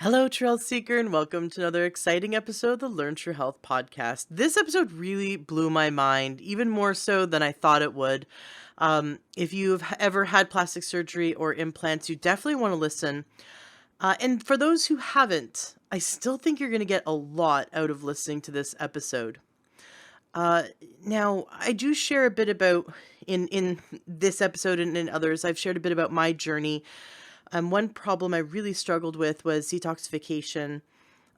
Hello, Trail Seeker, and welcome to another exciting episode of the Learn True Health podcast. This episode really blew my mind, even more so than I thought it would. If you've ever had plastic surgery or implants, you definitely want to listen. And for those who haven't, I still think you're going to get a lot out of listening to this episode. Uh, Now, I do share a bit about, in this episode and in others, I've shared a bit about my journey. One problem I really struggled with was detoxification.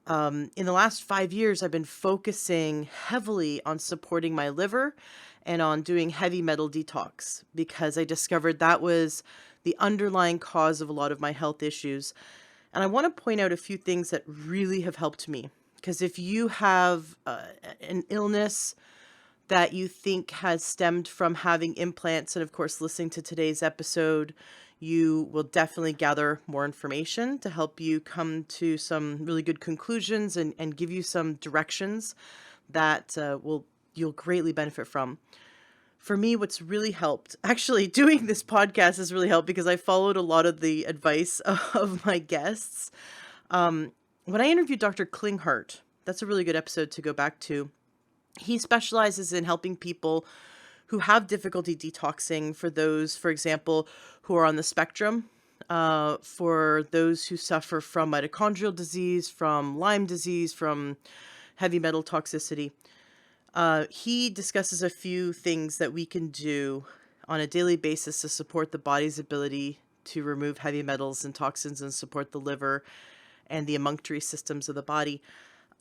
In the last 5 years, I've been focusing heavily on supporting my liver and on doing heavy metal detox because I discovered that was the underlying cause of a lot of my health issues. And I want to point out a few things that really have helped me. Because if you have an illness that you think has stemmed from having implants, and of course, listening to today's episode, you will definitely gather more information to help you come to some really good conclusions and give you some directions that you'll greatly benefit from. For me, what's really helped, actually doing this podcast has really helped because I followed a lot of the advice of my guests. When I interviewed Dr. Klinghardt, that's a really good episode to go back to. He specializes in helping people who have difficulty detoxing, for those, for example, who are on the spectrum, for those who suffer from mitochondrial disease, from Lyme disease, from heavy metal toxicity. He discusses a few things that we can do on a daily basis to support the body's ability to remove heavy metals and toxins and support the liver and the emunctory systems of the body.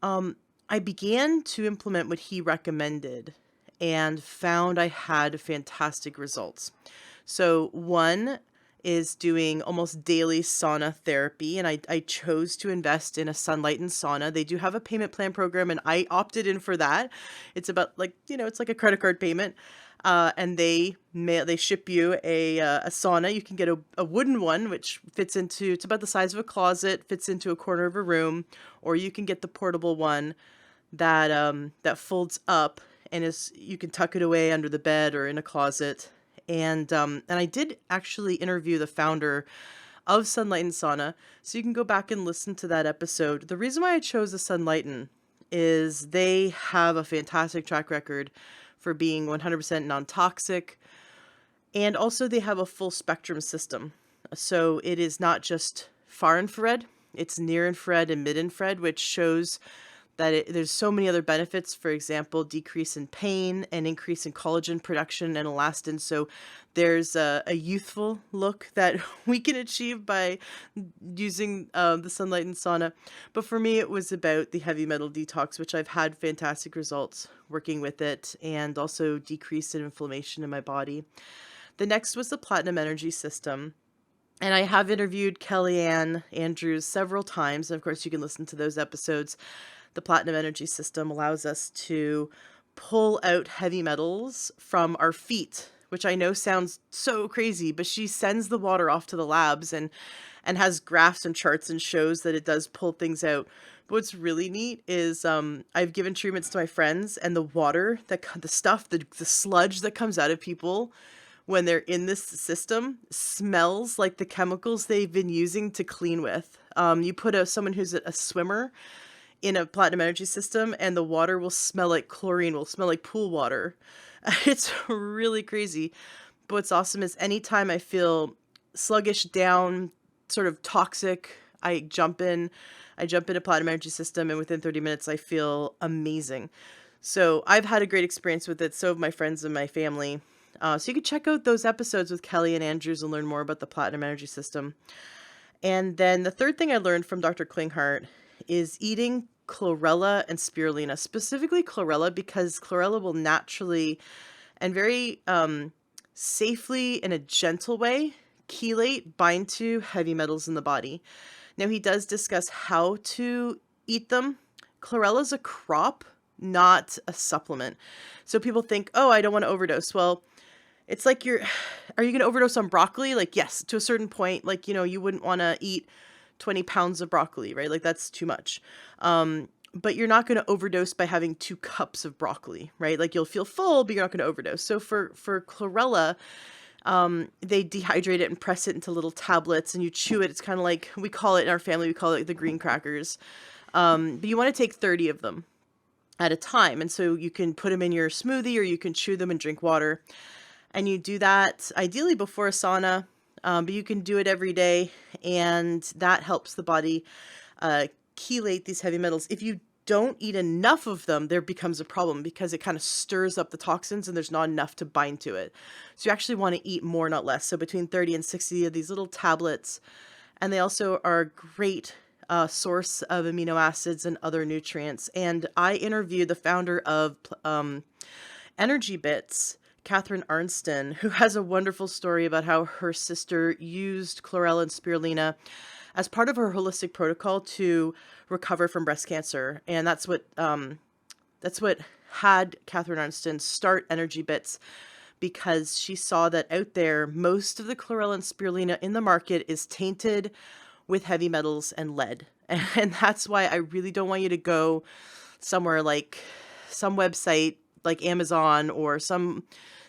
I began to implement what he recommended and found I had fantastic results. So one is doing almost daily sauna therapy, and I chose to invest in a sunlight and sauna. They do have a payment plan program, and I opted in for that. It's about it's like a credit card payment. And they ship you a sauna. You can get a wooden one, which it's about the size of a closet, fits into a corner of a room, or you can get the portable one that folds up and you can tuck it away under the bed or in a closet. And I did actually interview the founder of Sunlighten Sauna, so you can go back and listen to that episode. The reason why I chose the Sunlighten is they have a fantastic track record for being 100% non-toxic, and also they have a full spectrum system. So it is not just far infrared, it's near infrared and mid infrared, which shows that there's so many other benefits. For example, decrease in pain and increase in collagen production and elastin. So there's a youthful look that we can achieve by using the sunlight and sauna. But for me, it was about the heavy metal detox, which I've had fantastic results working with it, and also decrease in inflammation in my body. The next was the Platinum Energy System. And I have interviewed Kellyanne Andrews several times. And of course, you can listen to those episodes. The Platinum Energy System allows us to pull out heavy metals from our feet, which I know sounds so crazy, but she sends the water off to the labs and has graphs and charts and shows that it does pull things out. But what's really neat is I've given treatments to my friends, and the water, the sludge that comes out of people when they're in this system smells like the chemicals they've been using to clean with. You put someone who's a swimmer in a Platinum Energy System, and the water will smell like chlorine, will smell like pool water. It's really crazy. But what's awesome is anytime I feel sluggish, down, sort of toxic, I jump in a Platinum Energy System, and within 30 minutes, I feel amazing. So I've had a great experience with it. So have my friends and my family. So you can check out those episodes with Kelly and Andrews and learn more about the Platinum Energy System. And then the third thing I learned from Dr. Klinghardt is eating Chlorella and Spirulina, specifically Chlorella, because Chlorella will naturally and very safely, in a gentle way, chelate, bind to heavy metals in the body. Now, he does discuss how to eat them. Chlorella is a crop, not a supplement. So people think, oh, I don't want to overdose. Well, it's like are you going to overdose on broccoli? Like, yes, to a certain point, like, you wouldn't want to eat 20 pounds of broccoli, right? Like, that's too much. But you're not going to overdose by having 2 cups of broccoli, right? Like, you'll feel full, but you're not going to overdose. So for Chlorella, They dehydrate it and press it into little tablets, and you chew it. It's kind of like, we call it in our family, we call it the green crackers. But you want to take 30 of them at a time. And so you can put them in your smoothie, or you can chew them and drink water. And you do that ideally before a sauna, but you can do it every day. And that helps the body chelate these heavy metals. If you don't eat enough of them, there becomes a problem, because it kind of stirs up the toxins and there's not enough to bind to it. So you actually want to eat more, not less. So between 30 and 60 of these little tablets. And they also are a great source of amino acids and other nutrients. And I interviewed the founder of Energy Bits, Catherine Arnston, who has a wonderful story about how her sister used Chlorella and Spirulina as part of her holistic protocol to recover from breast cancer. And that's what had Catherine Arnston start Energy Bits, because she saw that out there, most of the Chlorella and Spirulina in the market is tainted with heavy metals and lead. And that's why I really don't want you to go somewhere like some website like Amazon or some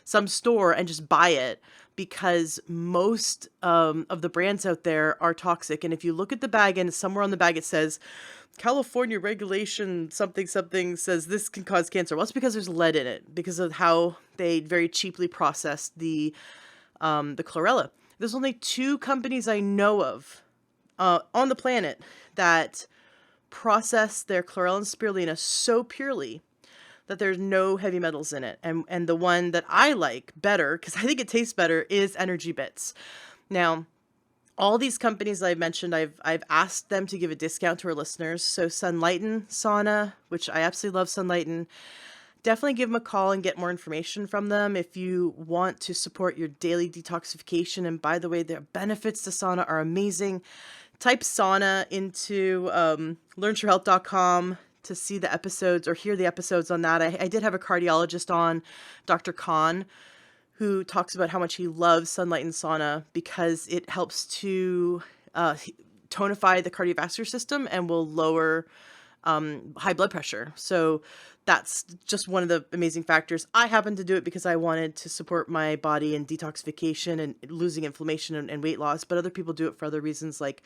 store and just buy it, because most of the brands out there are toxic. And if you look at the bag, and somewhere on the bag it says California regulation something something says this can cause cancer, well, it's because there's lead in it, because of how they very cheaply process the chlorella. There's only 2 companies I know of on the planet that process their Chlorella and Spirulina so purely that there's no heavy metals in it. And the one that I like better, because I think it tastes better, is Energy Bits. Now, all these companies I've mentioned, I've asked them to give a discount to our listeners. So Sunlighten Sauna, which I absolutely love Sunlighten, definitely give them a call and get more information from them if you want to support your daily detoxification. And by the way, their benefits to sauna are amazing. Type sauna into learnyourhealth.com to see the episodes or hear the episodes on that. I did have a cardiologist on, Dr. Khan, who talks about how much he loves Sunlighten sauna because it helps to tonify the cardiovascular system and will lower high blood pressure. So that's just one of the amazing factors. I happen to do it because I wanted to support my body in detoxification and losing inflammation and weight loss, but other people do it for other reasons, like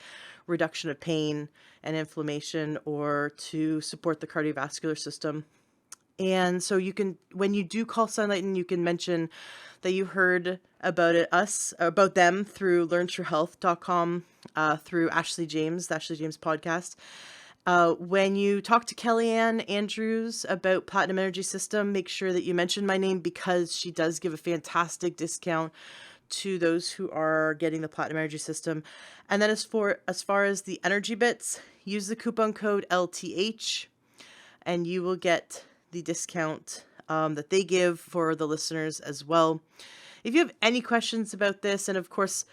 reduction of pain and inflammation, or to support the cardiovascular system. And so you can, when you do call Sunlighten, you can mention that you heard about them through learnyourhealth.com, through Ashley James, the Ashley James podcast. When you talk to Kellyanne Andrews about Platinum Energy System, make sure that you mention my name, because she does give a fantastic discount to those who are getting the Platinum Energy System. And then as far as the Energy Bits, use the coupon code LTH and you will get the discount that they give for the listeners as well. If you have any questions about this, and of course,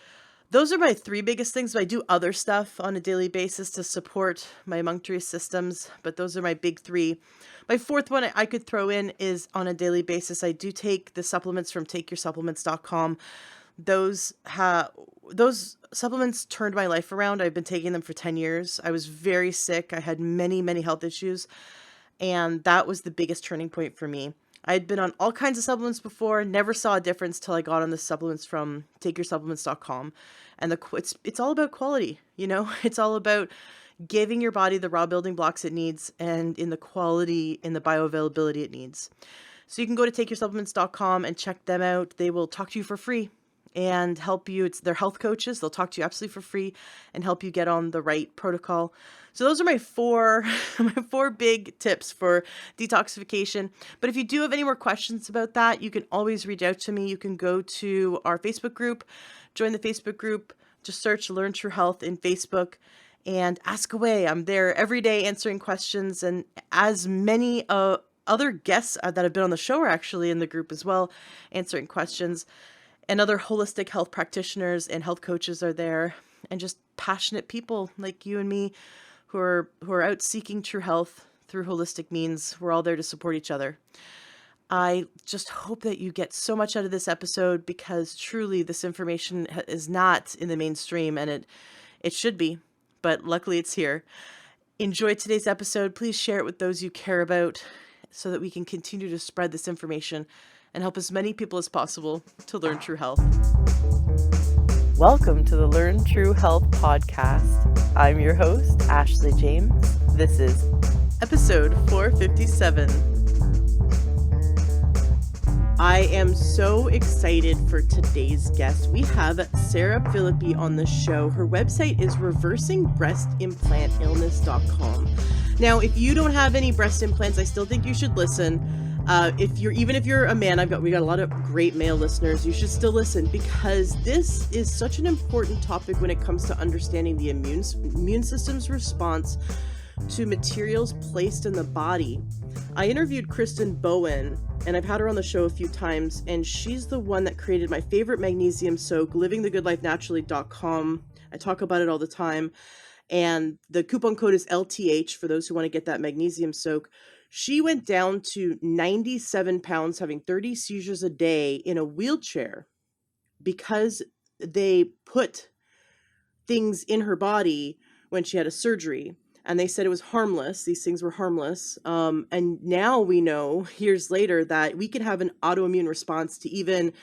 those are my 3 biggest things, but I do other stuff on a daily basis to support my emunctory systems, but those are my big 3. My 4th one I could throw in is on a daily basis. I do take the supplements from takeyoursupplements.com. Those supplements turned my life around. I've been taking them for 10 years. I was very sick. I had many, many health issues, and that was the biggest turning point for me. I had been on all kinds of supplements before, never saw a difference till I got on the supplements from takeyoursupplements.com. And it's all about quality, you know? It's all about giving your body the raw building blocks it needs, and in the quality, in the bioavailability it needs. So you can go to takeyoursupplements.com and check them out. They will talk to you for free and help you. They're health coaches. They'll talk to you absolutely for free and help you get on the right protocol. So those are my 4 big tips for detoxification. But if you do have any more questions about that, you can always reach out to me. You can go to our Facebook group, join the Facebook group, just search Learn True Health in Facebook and ask away. I'm there every day answering questions, and as many other guests that have been on the show are actually in the group as well, answering questions. And other holistic health practitioners and health coaches are there, and just passionate people like you and me who are out seeking true health through holistic means. We're all there to support each other. I just hope that you get so much out of this episode, because truly this information is not in the mainstream, and it should be, but luckily it's here. Enjoy today's episode. Please share it with those you care about so that we can continue to spread this information and help as many people as possible to learn true health. Welcome to the Learn True Health podcast. I'm your host, Ashley James. This is episode 457. I am so excited for today's guest. We have Sarah Phillipe on the show. Her website is reversingbreastimplantillness.com. Now, if you don't have any breast implants, I still think you should listen. If you're a man, we got a lot of great male listeners. You should still listen because this is such an important topic when it comes to understanding the immune system's response to materials placed in the body. I interviewed Kristen Bowen, and I've had her on the show a few times, and she's the one that created my favorite magnesium soak, livingthegoodlifenaturally.com. I talk about it all the time, and the coupon code is LTH for those who want to get that magnesium soak. She went down to 97 pounds, having 30 seizures a day in a wheelchair because they put things in her body when she had a surgery. And they said it was harmless. These things were harmless. And now we know, years later, that we can have an autoimmune response to even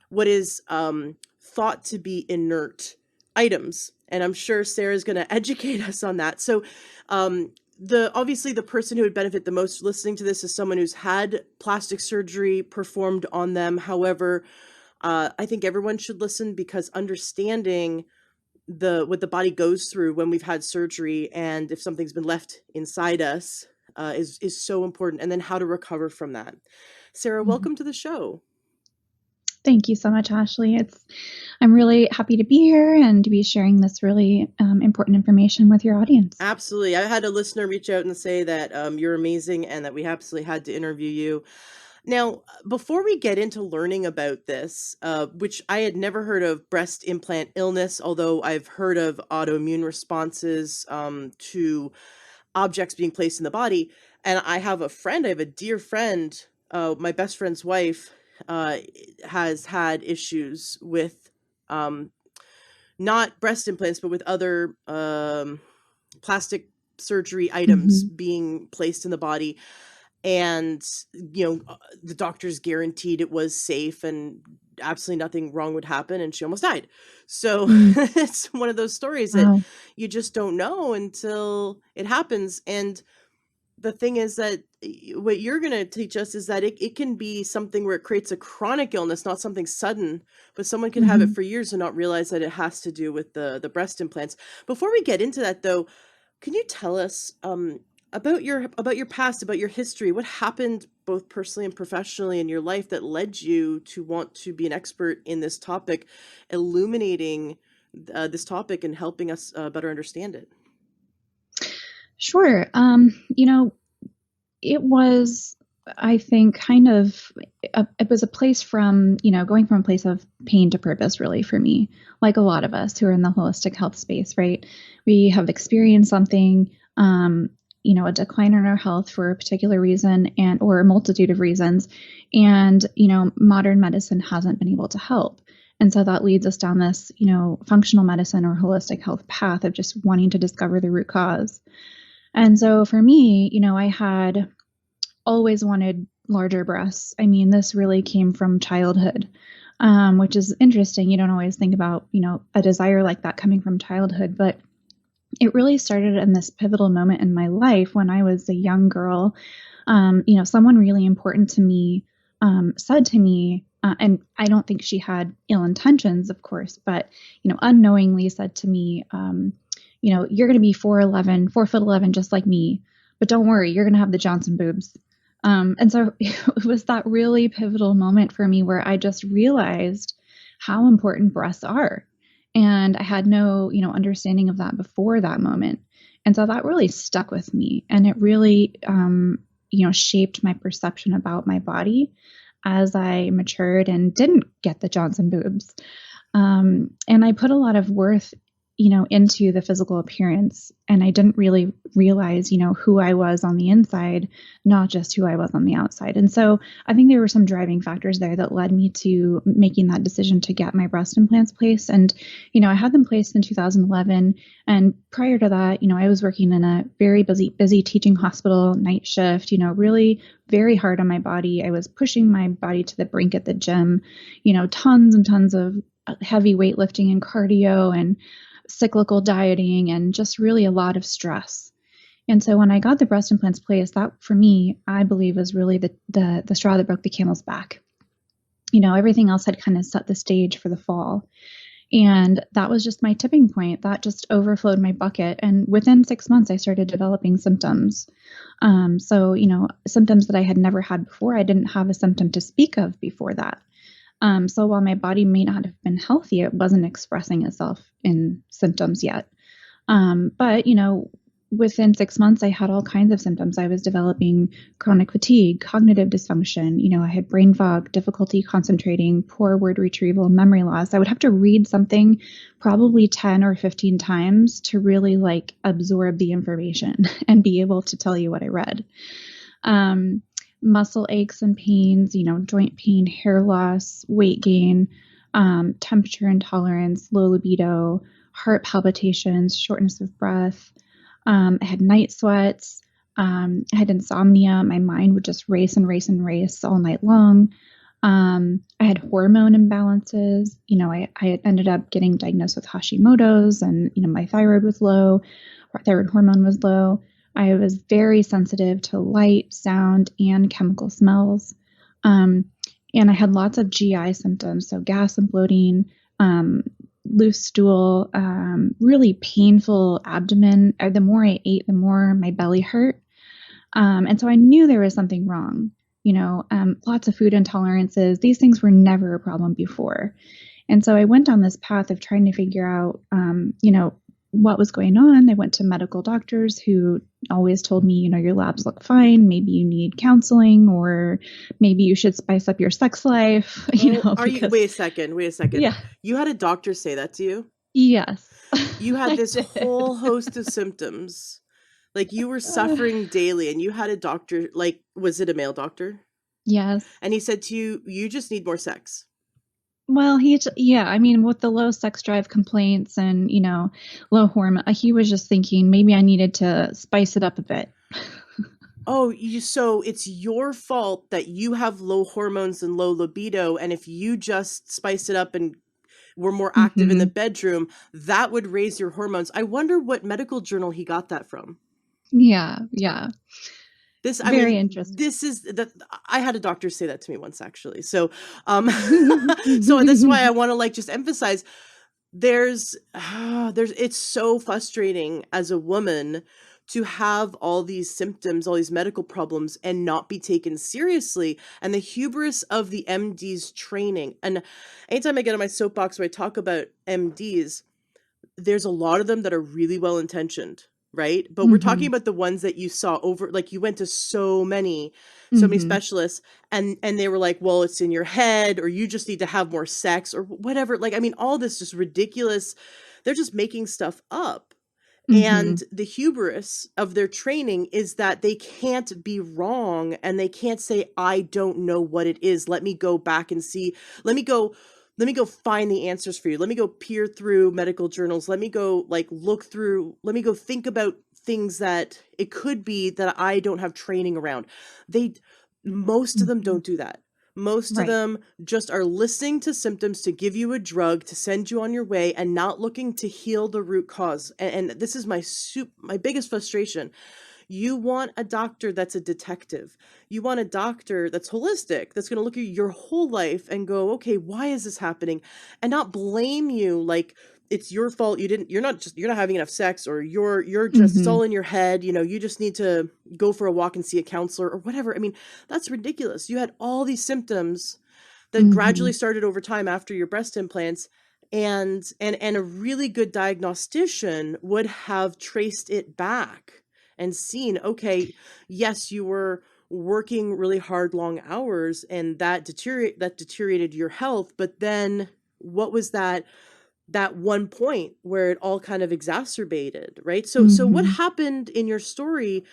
what is thought to be inert items. And I'm sure Sarah's going to educate us on that. So obviously the person who would benefit the most listening to this is someone who's had plastic surgery performed on them. However, I think everyone should listen because understanding what the body goes through when we've had surgery and if something's been left inside us is so important, and then how to recover from that. Sarah, welcome to the show. Thank you so much, Ashley. I'm really happy to be here and to be sharing this really important information with your audience. Absolutely. I had a listener reach out and say that you're amazing and that we absolutely had to interview you. Now, before we get into learning about this, which I had never heard of breast implant illness, although I've heard of autoimmune responses to objects being placed in the body. And I have a dear friend, my best friend's wife, has had issues with not breast implants, but with other plastic surgery items being placed in the body. And, the doctors guaranteed it was safe and absolutely nothing wrong would happen. And she almost died. So it's one of those stories that you just don't know until it happens. And the thing is that what you're going to teach us is that it can be something where it creates a chronic illness, not something sudden, but someone can have it for years and not realize that it has to do with the breast implants. Before we get into that, though, can you tell us about your past, about your history? What happened both personally and professionally in your life that led you to want to be an expert in this topic, illuminating this topic and helping us better understand it? Sure. It was, I think, it was a place from, going from a place of pain to purpose, really, for me, like a lot of us who are in the holistic health space, right? We have experienced something, a decline in our health for a particular reason or a multitude of reasons. And, modern medicine hasn't been able to help. And so that leads us down this, functional medicine or holistic health path of just wanting to discover the root cause. And so for me, I had always wanted larger breasts. I mean, this really came from childhood, which is interesting. You don't always think about, a desire like that coming from childhood, but it really started in this pivotal moment in my life when I was a young girl. Someone really important to me said to me, and I don't think she had ill intentions, of course, but, unknowingly said to me, you're going to be 4'11", just like me, but don't worry, you're going to have the Johnson boobs. And so it was that really pivotal moment for me where I just realized how important breasts are. And I had no, understanding of that before that moment. And so that really stuck with me. And it really, shaped my perception about my body as I matured and didn't get the Johnson boobs. And I put a lot of worth into the physical appearance. And I didn't really realize, who I was on the inside, not just who I was on the outside. And so I think there were some driving factors there that led me to making that decision to get my breast implants placed. And, I had them placed in 2011. And prior to that, I was working in a very busy teaching hospital, night shift, really very hard on my body. I was pushing my body to the brink at the gym, tons and tons of heavy weightlifting and cardio and cyclical dieting and just really a lot of stress. And so when I got the breast implants placed, that for me, I believe was really the straw that broke the camel's back. Everything else had kind of set the stage for the fall. And that was just my tipping point. That just overflowed my bucket. And within 6 months, I started developing symptoms. So, symptoms that I had never had before. I didn't have a symptom to speak of before that. So while my body may not have been healthy, it wasn't expressing itself in symptoms yet. But, within 6 months, I had all kinds of symptoms. I was developing chronic fatigue, cognitive dysfunction. I had brain fog, difficulty concentrating, poor word retrieval, memory loss. I would have to read something probably 10 or 15 times to really absorb the information and be able to tell you what I read. Muscle aches and pains, joint pain, hair loss, weight gain, temperature intolerance, low libido, heart palpitations, shortness of breath. I had night sweats. I had insomnia. My mind would just race and race and race all night long. I had hormone imbalances. I ended up getting diagnosed with Hashimoto's, and, my thyroid was low. Thyroid hormone was low. I was very sensitive to light, sound, and chemical smells. And I had lots of GI symptoms, so gas and bloating, loose stool, really painful abdomen. The more I ate, the more my belly hurt. And so I knew there was something wrong. Lots of food intolerances. These things were never a problem before. And so I went on this path of trying to figure out, what was going on. I went to medical doctors who always told me, your labs look fine. Maybe you need counseling, or maybe you should spice up your sex life. Wait a second. Yeah. You had a doctor say that to you? Yes. You had this whole host of symptoms. You were suffering daily, and you had a doctor, was it a male doctor? Yes. And he said to you, you just need more sex. Well, with the low sex drive complaints and, low hormone, he was just thinking maybe I needed to spice it up a bit. So it's your fault that you have low hormones and low libido, and if you just spiced it up and were more active in the bedroom, that would raise your hormones. I wonder what medical journal he got that from. Yeah. Very interesting. This is that I had a doctor say that to me once, actually. So, so that's why I want to just emphasize there's it's so frustrating as a woman to have all these symptoms, all these medical problems, and not be taken seriously. And the hubris of the MD's training. And anytime I get on my soapbox where I talk about MDs, there's a lot of them that are really well intentioned. Right. But we're talking about the ones that you saw over, you went to so many specialists, and they were like, well, it's in your head, or you just need to have more sex, or whatever. All this just ridiculous. They're just making stuff up. And the hubris of their training is that they can't be wrong, and they can't say, I don't know what it is. Let me go back and see. Let me go find the answers for you. Let me go peer through medical journals. Let me go look through, let me go think about things that it could be that I don't have training around. Most of them don't do that. Most of them just are listening to symptoms to give you a drug to send you on your way, and not looking to heal the root cause. And this is my biggest frustration. You want a doctor that's a detective. You want a doctor that's holistic, that's going to look at your whole life and go, okay, why is this happening? And not blame you like it's your fault. You're not having enough sex, or you're just, it's all in your head. You just need to go for a walk and see a counselor or whatever. I mean, that's ridiculous. You had all these symptoms that gradually started over time after your breast implants. And a really good diagnostician would have traced it back and seen, okay, yes, you were working really hard, long hours, and that deteriorated your health. But then what was that that one point where it all kind of exacerbated, right? So what Hmm. happened in your story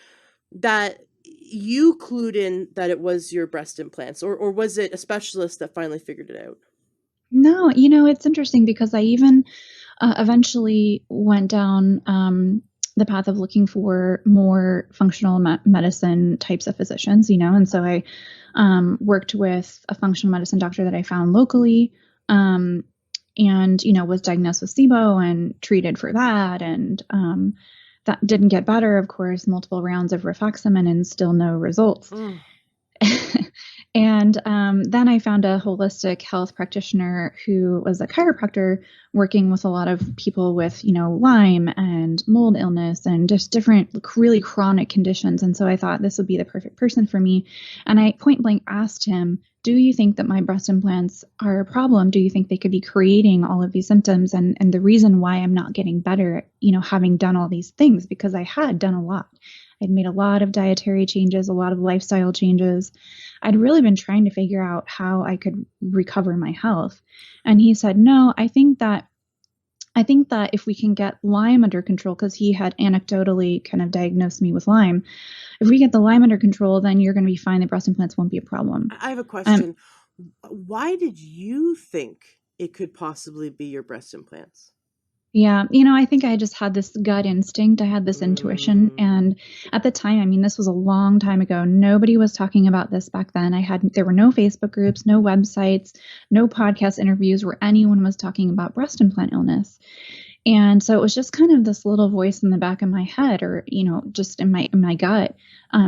that you clued in that it was your breast implants, or was it a specialist that finally figured it out? No, it's interesting because I even eventually went down the path of looking for more functional medicine types of physicians, and so I worked with a functional medicine doctor that I found locally, and was diagnosed with SIBO and treated for that, and that didn't get better, of course, multiple rounds of rifaximin and still no results. Mm. And then I found a holistic health practitioner who was a chiropractor working with a lot of people with, Lyme and mold illness and just different really chronic conditions. And so I thought this would be the perfect person for me. And I point blank asked him, do you think that my breast implants are a problem? Do you think they could be creating all of these symptoms? And the reason why I'm not getting better, having done all these things, because I had done a lot. I'd made a lot of dietary changes, a lot of lifestyle changes. I'd really been trying to figure out how I could recover my health. And he said, no, I think that if we can get Lyme under control, because he had anecdotally kind of diagnosed me with Lyme, if we get the Lyme under control, then you're going to be fine. The breast implants won't be a problem. I have a question. Why did you think it could possibly be your breast implants? Yeah, I think I just had this gut instinct. I had this intuition. And at the time, I mean, this was a long time ago. Nobody was talking about this back then. There were no Facebook groups, no websites, no podcast interviews where anyone was talking about breast implant illness. And so it was just kind of this little voice in the back of my head, or, just in my gut,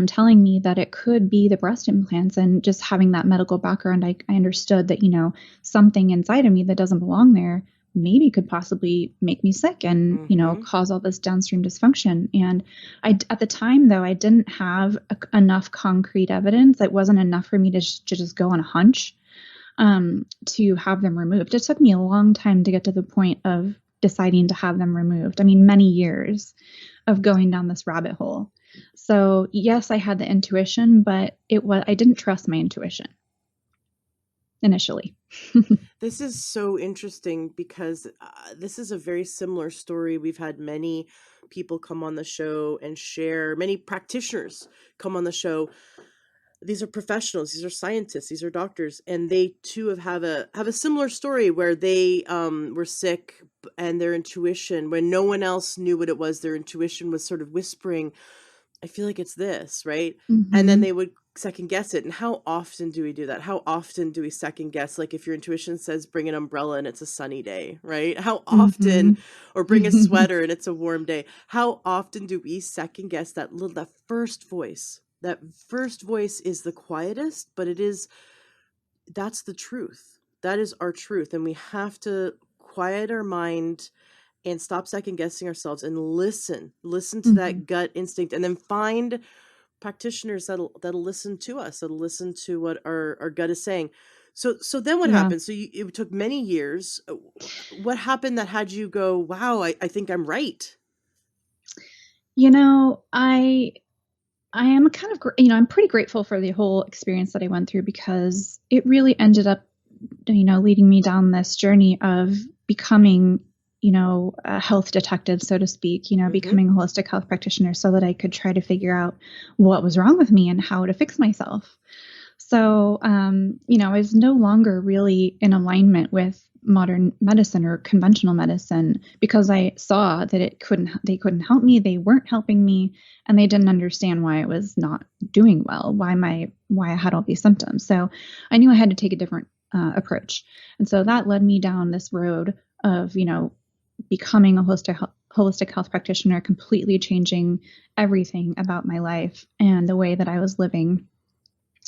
telling me that it could be the breast implants. And just having that medical background, I understood that, something inside of me that doesn't belong there maybe could possibly make me sick and, cause all this downstream dysfunction. And at the time, though, I didn't have enough concrete evidence. It wasn't enough for me to just go on a hunch to have them removed. It took me a long time to get to the point of deciding to have them removed. I mean, many years of going down this rabbit hole. So yes, I had the intuition, but I didn't trust my intuition initially. This is so interesting because this is a very similar story. We've had many people come on the show and share, many practitioners come on the show. These are professionals, these are scientists, these are doctors, and they too have a similar story where they were sick, and their intuition, when no one else knew what it was, their intuition was sort of whispering, I feel like it's this, right? And then Mm-hmm. they would second guess it. And how often do we do that? How often do we second guess? Like if your intuition says bring an umbrella and it's a sunny day, right? How often, or bring a Mm-hmm. sweater and it's a warm day. How often do we second guess that first voice? That first voice is the quietest, but that's the truth. That is our truth. And we have to quiet our mind and stop second guessing ourselves and listen to Mm-hmm. that gut instinct, and then find practitioners that'll listen to us, that'll listen to what our gut is saying. So then what Yeah. happened? It took many years. What happened that had you go, wow, I think I'm right? I am kind of, I'm pretty grateful for the whole experience that I went through, because it really ended up, leading me down this journey of becoming, a health detective, so to speak, Mm-hmm. becoming a holistic health practitioner so that I could try to figure out what was wrong with me and how to fix myself. So, I was no longer really in alignment with modern medicine or conventional medicine, because I saw that they couldn't help me. They weren't helping me, and they didn't understand why I was not doing well, why I had all these symptoms. So I knew I had to take a different approach. And so that led me down this road of, becoming a holistic health practitioner, completely changing everything about my life and the way that I was living.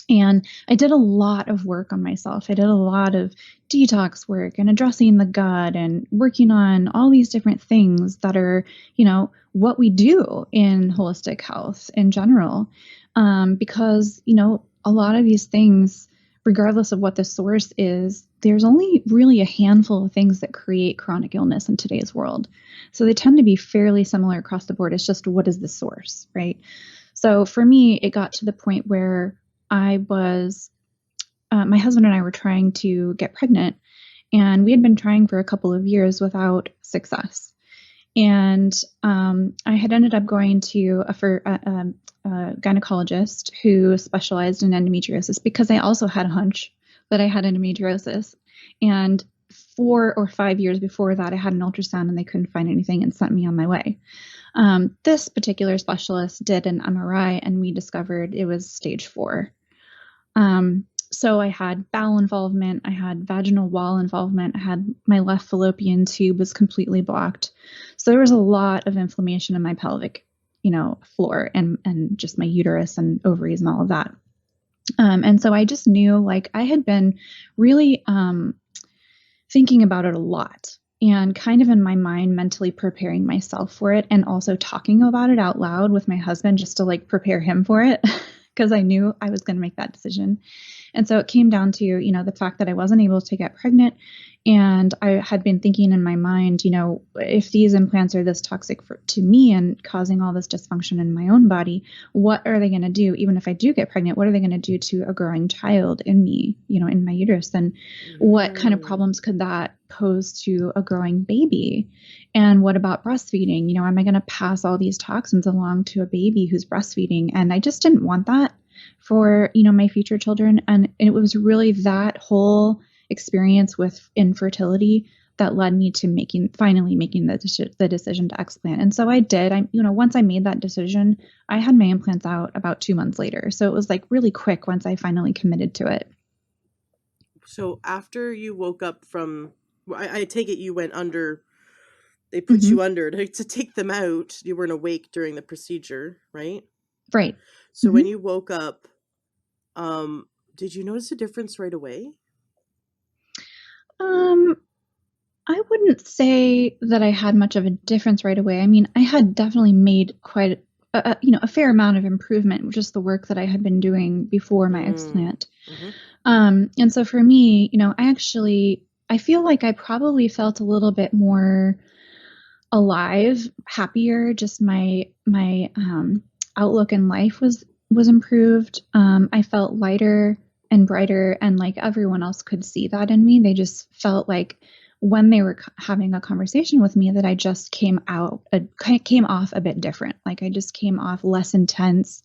And I did a lot of work on myself. I did a lot of detox work and addressing the gut and working on all these different things that are, what we do in holistic health in general. Because, a lot of these things, regardless of what the source is, there's only really a handful of things that create chronic illness in today's world. So they tend to be fairly similar across the board. It's just, what is the source, right? So for me, it got to the point where my husband and I were trying to get pregnant, And we had been trying for a couple of years without success. And I had ended up going to a gynecologist who specialized in endometriosis because I also had a hunch that I had endometriosis. And 4 or 5 years before that, I had an ultrasound and they couldn't find anything and sent me on my way. This particular specialist did an MRI and we discovered it was stage 4. So I had bowel involvement, I had vaginal wall involvement, I had my left fallopian tube was completely blocked. So there was a lot of inflammation in my pelvic, floor and just my uterus and ovaries and all of that. And so I just knew, like, I had been really thinking about it a lot and kind of in my mind mentally preparing myself for it and also talking about it out loud with my husband just to like prepare him for it because I knew I was going to make that decision. And so it came down to, the fact that I wasn't able to get pregnant. And I had been thinking in my mind, if these implants are this toxic to me and causing all this dysfunction in my own body, what are they going to do? Even if I do get pregnant, what are they going to do to a growing child in me, in my uterus? And what kind of problems could that pose to a growing baby? And what about breastfeeding? Am I going to pass all these toxins along to a baby who's breastfeeding? And I just didn't want that for, my future children. And it was really that whole experience with infertility that led me to finally making the decision to explant. And so I did. Once I made that decision, I had my implants out about 2 months later. So it was like really quick once I finally committed to it. So after you woke up from, I take it you went under, they put you under to take them out. You weren't awake during the procedure, right? Right. So when you woke up, did you notice a difference right away? I wouldn't say that I had much of a difference right away. I mean, I had definitely made quite a fair amount of improvement, which is the work that I had been doing before my explant. And so for me, I feel like I probably felt a little bit more alive, happier. Just my outlook in life was improved. I felt lighter and brighter, and like everyone else could see that in me. They just felt like when they were having a conversation with me that I just came off a bit different. Like I just came off less intense,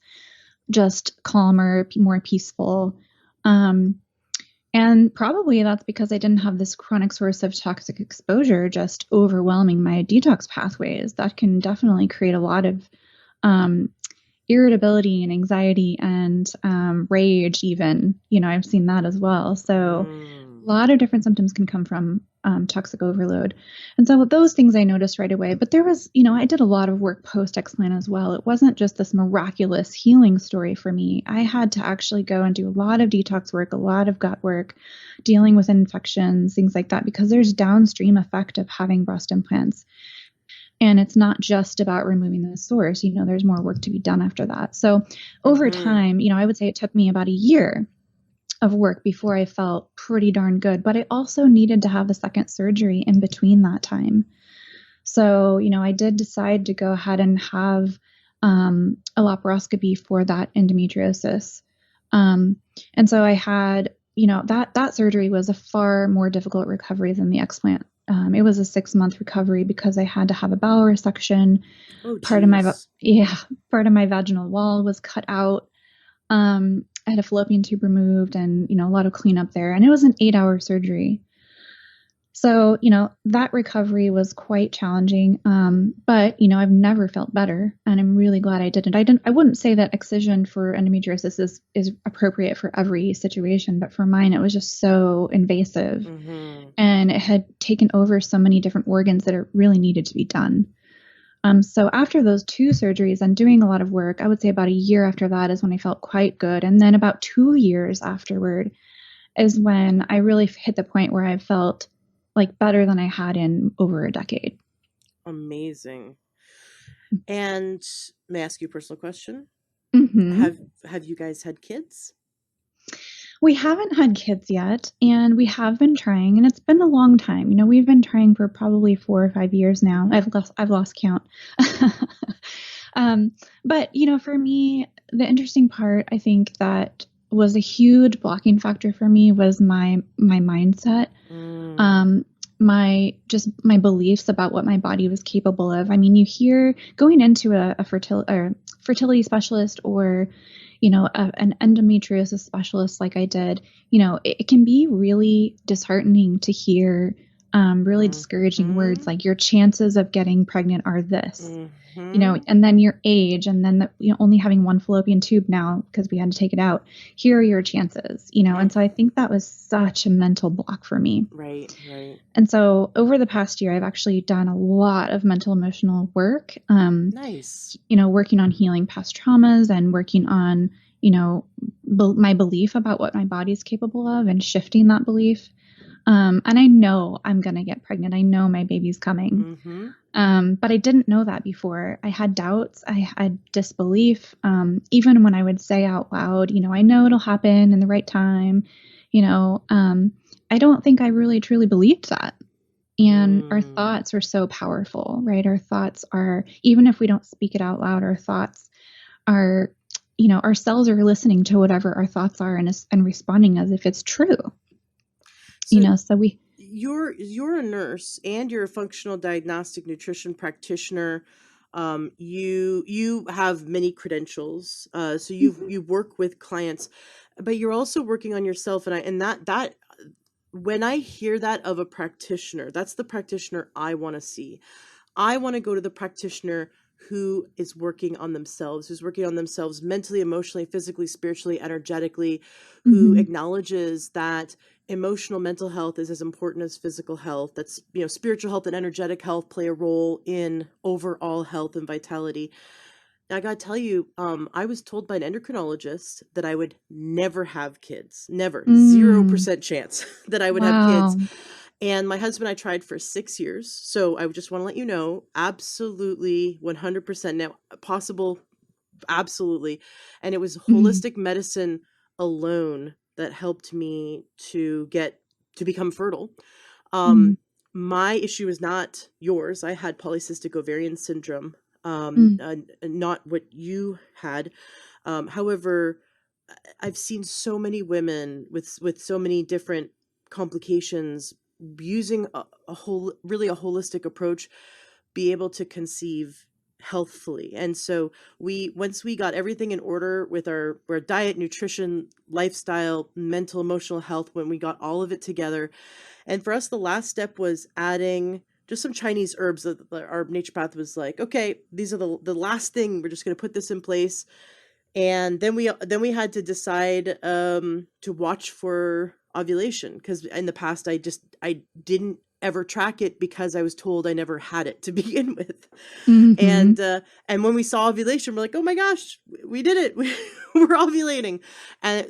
just calmer, more peaceful. And probably that's because I didn't have this chronic source of toxic exposure just overwhelming my detox pathways. That can definitely create a lot of irritability and anxiety and rage even. I've seen that as well. So a lot of different symptoms can come from toxic overload. And so with those things I noticed right away, but there was, I did a lot of work post-explant as well. It wasn't just this miraculous healing story for me. I had to actually go and do a lot of detox work, a lot of gut work, dealing with infections, things like that, because there's downstream effect of having breast implants. And it's not just about removing the source, there's more work to be done after that. So over time, I would say it took me about a year of work before I felt pretty darn good, but I also needed to have a second surgery in between that time. So, I did decide to go ahead and have a laparoscopy for that endometriosis. And so I had, that surgery was a far more difficult recovery than the explant. It was a 6-month recovery because I had to have a bowel resection. Part of my vaginal wall was cut out. I had a fallopian tube removed and, a lot of cleanup there. And it was an 8-hour surgery. So, that recovery was quite challenging. But, I've never felt better and I'm really glad I didn't. I wouldn't say that excision for endometriosis is appropriate for every situation, but for mine, it was just so invasive and it had taken over so many different organs that it really needed to be done. So after those 2 surgeries and doing a lot of work, I would say about a year after that is when I felt quite good. And then about 2 years afterward is when I really hit the point where I felt like better than I had in over a decade. Amazing. And may I ask you a personal question? Have you guys had kids? We haven't had kids yet, and we have been trying, and it's been a long time. We've been trying for probably 4 or 5 years now. I've lost count. But for me, the interesting part, I think that was a huge blocking factor for me was my mindset. My beliefs about what my body was capable of. I mean, you hear going into a fertility specialist or, an endometriosis specialist like I did, it can be really disheartening to hear really discouraging words like your chances of getting pregnant are this. And then your age, and then only having one fallopian tube now because we had to take it out. Here are your chances, and so I think that was such a mental block for me. Right. And so over the past year, I've actually done a lot of mental emotional work. Nice. Working on healing past traumas and working on, my belief about what my body's capable of and shifting that belief. And I know I'm going to get pregnant. I know my baby's coming. But I didn't know that before. I had doubts. I had disbelief. Even when I would say out loud, I know it'll happen in the right time, I don't think I really truly believed that. And our thoughts are so powerful, right? Our thoughts are, even if we don't speak it out loud, our thoughts are, our cells are listening to whatever our thoughts are and responding as if it's true. So you're a nurse and you're a functional diagnostic nutrition practitioner. You have many credentials. So you work with clients, but you're also working on yourself. And that when I hear that of a practitioner, that's the practitioner I want to see. I want to go to the practitioner who is working on themselves, who's working on themselves mentally, emotionally, physically, spiritually, energetically, who acknowledges that emotional mental health is as important as physical health. That's, spiritual health and energetic health play a role in overall health and vitality. Now, I got to tell you, I was told by an endocrinologist that I would never have kids. Never. 0% chance that I would have kids. And my husband and I tried for 6 years. So I just want to let you know, absolutely 100% now possible. Absolutely. And it was holistic medicine alone that helped me to become fertile. My issue is not yours. I had polycystic ovarian syndrome, not what you had. However, I've seen so many women with so many different complications using a holistic approach be able to conceive healthfully. And so once we got everything in order with our diet, nutrition, lifestyle, mental, emotional health, when we got all of it together, and for us the last step was adding just some Chinese herbs that our naturopath was like, okay, these are the last thing, we're just going to put this in place. And then we had to decide to watch for ovulation, because in the past I didn't ever track it because I was told I never had it to begin with. And when we saw ovulation, we're like, oh my gosh, we did it. We're ovulating. And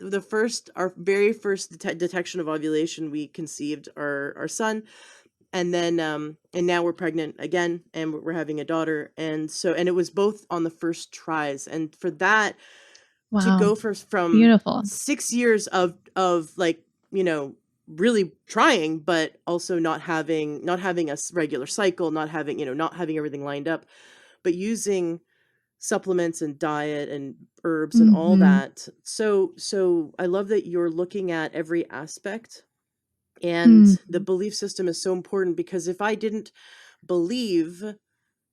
our very first detection of ovulation, we conceived our son. And then and now we're pregnant again, and we're having a daughter. And it was both on the first tries. And for that, to go from beautiful 6 years of like, really trying, but also not having a regular cycle, not having everything lined up, but using supplements and diet and herbs and all that. So I love that you're looking at every aspect. And the belief system is so important, because if I didn't believe,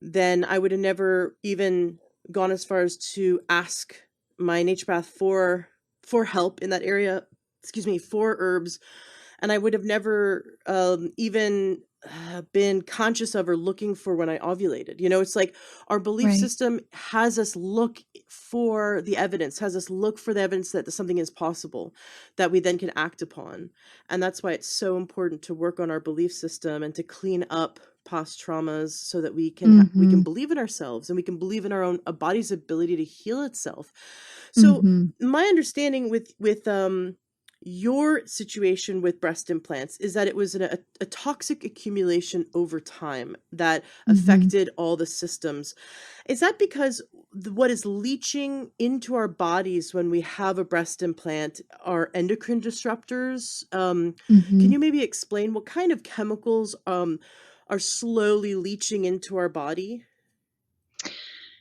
then I would have never even gone as far as to ask my naturopath for help in that area, for herbs. And I would have never even been conscious of or looking for when I ovulated. It's like our belief system has us look for the evidence, that something is possible, that we then can act upon. And that's why it's so important to work on our belief system and to clean up past traumas, so that we can we can believe in ourselves, and we can believe in our own body's ability to heal itself. So my understanding with your situation with breast implants is that it was a toxic accumulation over time that affected all the systems. Is that because what is leaching into our bodies when we have a breast implant are endocrine disruptors? Can you maybe explain what kind of chemicals are slowly leaching into our body?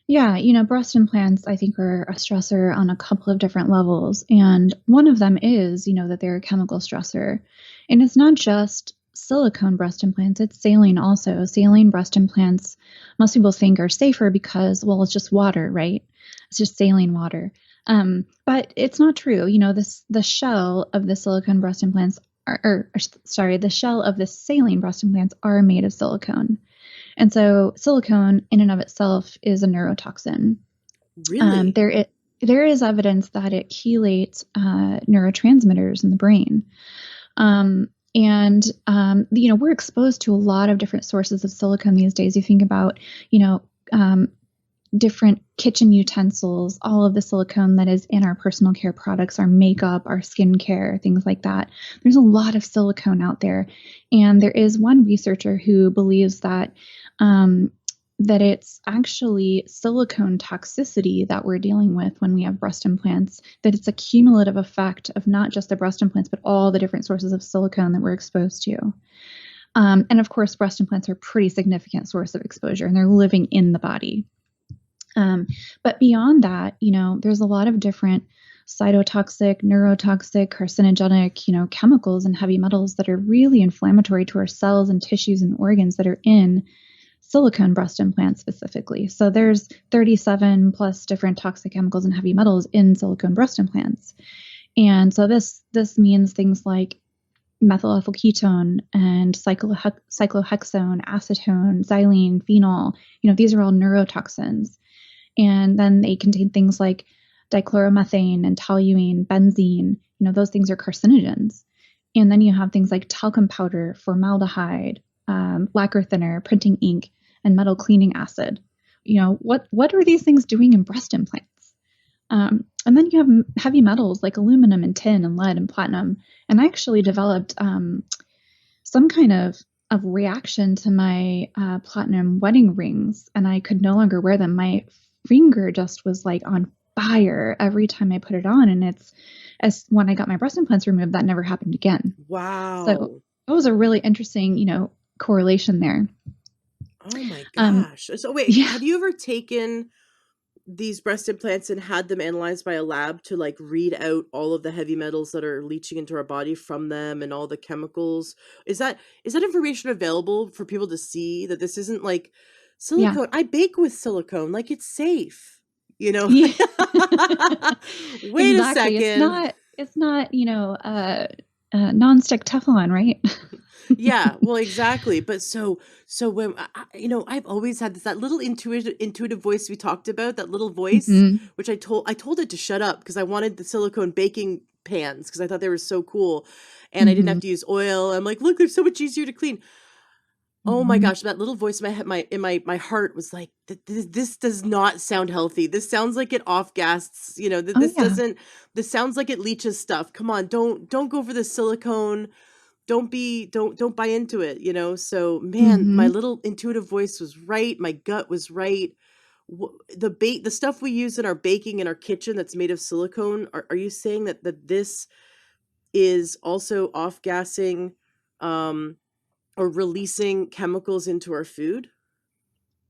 Yeah, breast implants, I think, are a stressor on a couple of different levels. And one of them is, that they're a chemical stressor. And it's not just silicone breast implants, it's saline also. Saline breast implants, most people think are safer because, well, it's just water, right? It's just saline water. But it's not true. The shell of the silicone breast implants the shell of the saline breast implants are made of silicone. And so silicone in and of itself is a neurotoxin. Really? There is evidence that it chelates neurotransmitters in the brain. We're exposed to a lot of different sources of silicone these days. You think about, different kitchen utensils, all of the silicone that is in our personal care products, our makeup, our skincare, things like that. There's a lot of silicone out there. And there is one researcher who believes that that it's actually silicone toxicity that we're dealing with when we have breast implants, that it's a cumulative effect of not just the breast implants, but all the different sources of silicone that we're exposed to. And of course, breast implants are a pretty significant source of exposure, and they're living in the body. But beyond that, there's a lot of different cytotoxic, neurotoxic, carcinogenic, chemicals and heavy metals that are really inflammatory to our cells and tissues and organs that are in silicone breast implants specifically. So there's 37 plus different toxic chemicals and heavy metals in silicone breast implants. And so this means things like methyl ethyl ketone and cyclohexone, acetone, xylene, phenol. These are all neurotoxins. And then they contain things like dichloromethane and toluene, benzene. Those things are carcinogens. And then you have things like talcum powder, formaldehyde, lacquer thinner, printing ink, and metal cleaning acid. What are these things doing in breast implants? And then you have heavy metals like aluminum and tin and lead and platinum. And I actually developed some kind of reaction to my platinum wedding rings, and I could no longer wear them. My finger just was like on fire every time I put it on. And as when I got my breast implants removed, that never happened again. Wow. So that was a really interesting, correlation there. Oh my gosh. So wait, Yeah. have you ever taken these breast implants and had them analyzed by a lab to like read out all of the heavy metals that are leaching into our body from them and all the chemicals? Is that information available for people to see that this isn't like silicone? I bake with silicone, like it's safe. Yeah. Wait a Exactly. second. It's not, nonstick Teflon, right? Yeah, well, exactly. But so when I've always had that little intuitive voice we talked about, that little voice, Mm-hmm. which I told it to shut up because I wanted the silicone baking pans because I thought they were so cool, and I didn't Mm-hmm. have to use oil. I'm like, look, they're so much easier to clean. Oh my Mm-hmm. gosh, that little voice in my head, my heart was like, this does not sound healthy. This sounds like it off gases. Oh yeah. This sounds like it leaches stuff. Come on, don't go for the silicone. Don't buy into it. So man, my Mm-hmm. little intuitive voice was right, my gut was right. The stuff we use in our baking in our kitchen that's made of silicone, are you saying that this is also off gassing or releasing chemicals into our food?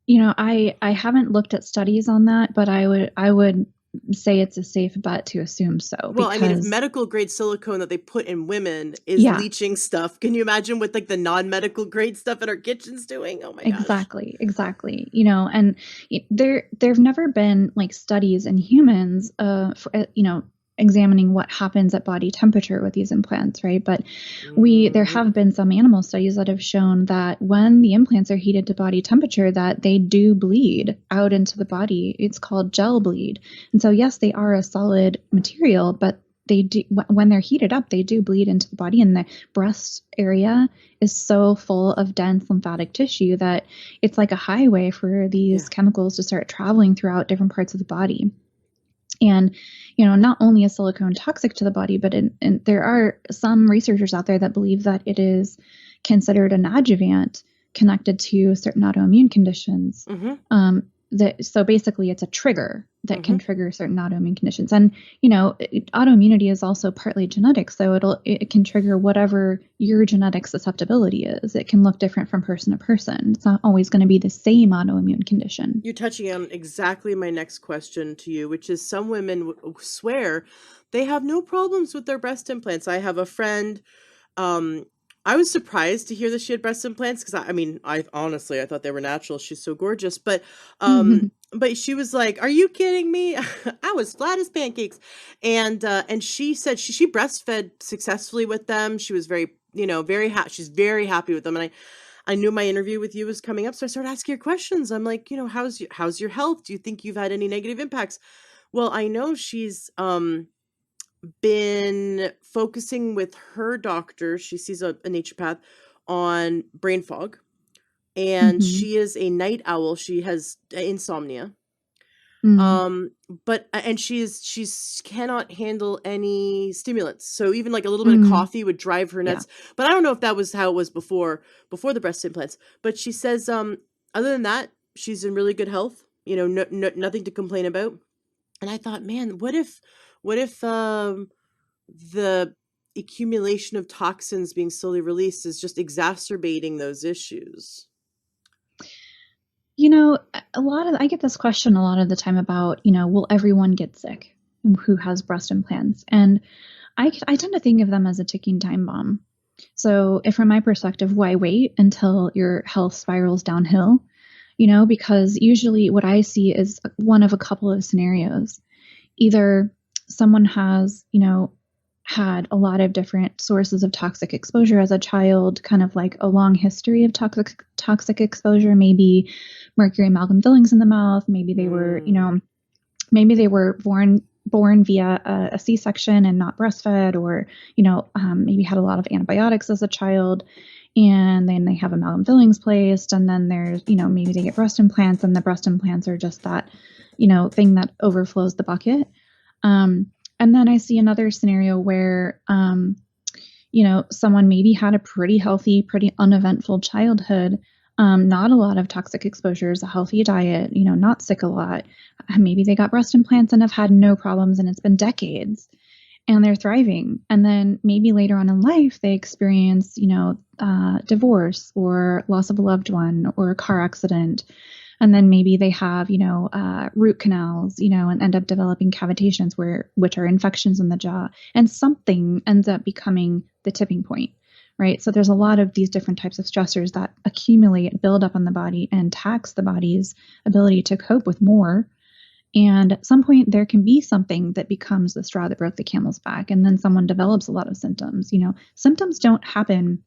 I haven't looked at studies on that, but I would say it's a safe bet to assume so, Well, I mean, if because medical grade silicone that they put in women is yeah, leaching stuff, can you imagine what like the non-medical grade stuff in our kitchens doing? Oh my gosh. exactly. And there've never been like studies in humans, examining what happens at body temperature with these implants, right? But there have been some animal studies that have shown that when the implants are heated to body temperature, that they do bleed out into the body. It's called gel bleed. And so yes, they are a solid material, but they do, when they're heated up, they do bleed into the body, and the breast area is so full of dense lymphatic tissue that it's like a highway for these chemicals to start traveling throughout different parts of the body. And, not only is silicone toxic to the body, but there are some researchers out there that believe that it is considered an adjuvant connected to certain autoimmune conditions. Mm-hmm. So basically it's a trigger that can Mhm. trigger certain autoimmune conditions. And, autoimmunity is also partly genetic. So it can trigger whatever your genetic susceptibility is. It can look different from person to person. It's not always going to be the same autoimmune condition. You're touching on exactly my next question to you, which is some women swear they have no problems with their breast implants. I have a friend, um, I was surprised to hear that she had breast implants because I mean, I honestly I thought they were natural. She's so gorgeous, but she was like, "Are you kidding me? I was flat as pancakes." And she said she breastfed successfully with them. She was very, very she's very happy with them. And I knew my interview with you was coming up, so I started asking her questions. I'm like, how's your health? Do you think you've had any negative impacts? Well, I know she's been focusing with her doctor. She sees a naturopath on brain fog, and Mm-hmm. she is a night owl. She has insomnia. Mm. Um, but and she's cannot handle any stimulants. So even like a little bit of Mm. coffee would drive her Yeah. nuts. But I don't know if that was how it was before the breast implants. But she says other than that, she's in really good health. Nothing to complain about. And I thought, man, what if the accumulation of toxins being slowly released is just exacerbating those issues? I get this question a lot of the time about, will everyone get sick who has breast implants? And I tend to think of them as a ticking time bomb. So, if from my perspective, why wait until your health spirals downhill? Because usually what I see is one of a couple of scenarios. Either someone has, had a lot of different sources of toxic exposure as a child, kind of like a long history of toxic exposure, maybe mercury amalgam fillings in the mouth, maybe they were born via a C-section and not breastfed, or maybe had a lot of antibiotics as a child, and then they have amalgam fillings placed, and then there's maybe they get breast implants, and the breast implants are just that thing that overflows the bucket. And then I see another scenario where someone maybe had a pretty healthy, pretty uneventful childhood, not a lot of toxic exposures, a healthy diet, not sick a lot. Maybe they got breast implants and have had no problems, and it's been decades, and they're thriving. And then maybe later on in life, they experience, divorce or loss of a loved one or a car accident. And then maybe they have, root canals, and end up developing cavitations, which are infections in the jaw, and something ends up becoming the tipping point, right? So there's a lot of these different types of stressors that accumulate, build up on the body, and tax the body's ability to cope with more. And at some point, there can be something that becomes the straw that broke the camel's back, and then someone develops a lot of symptoms. Symptoms don't happen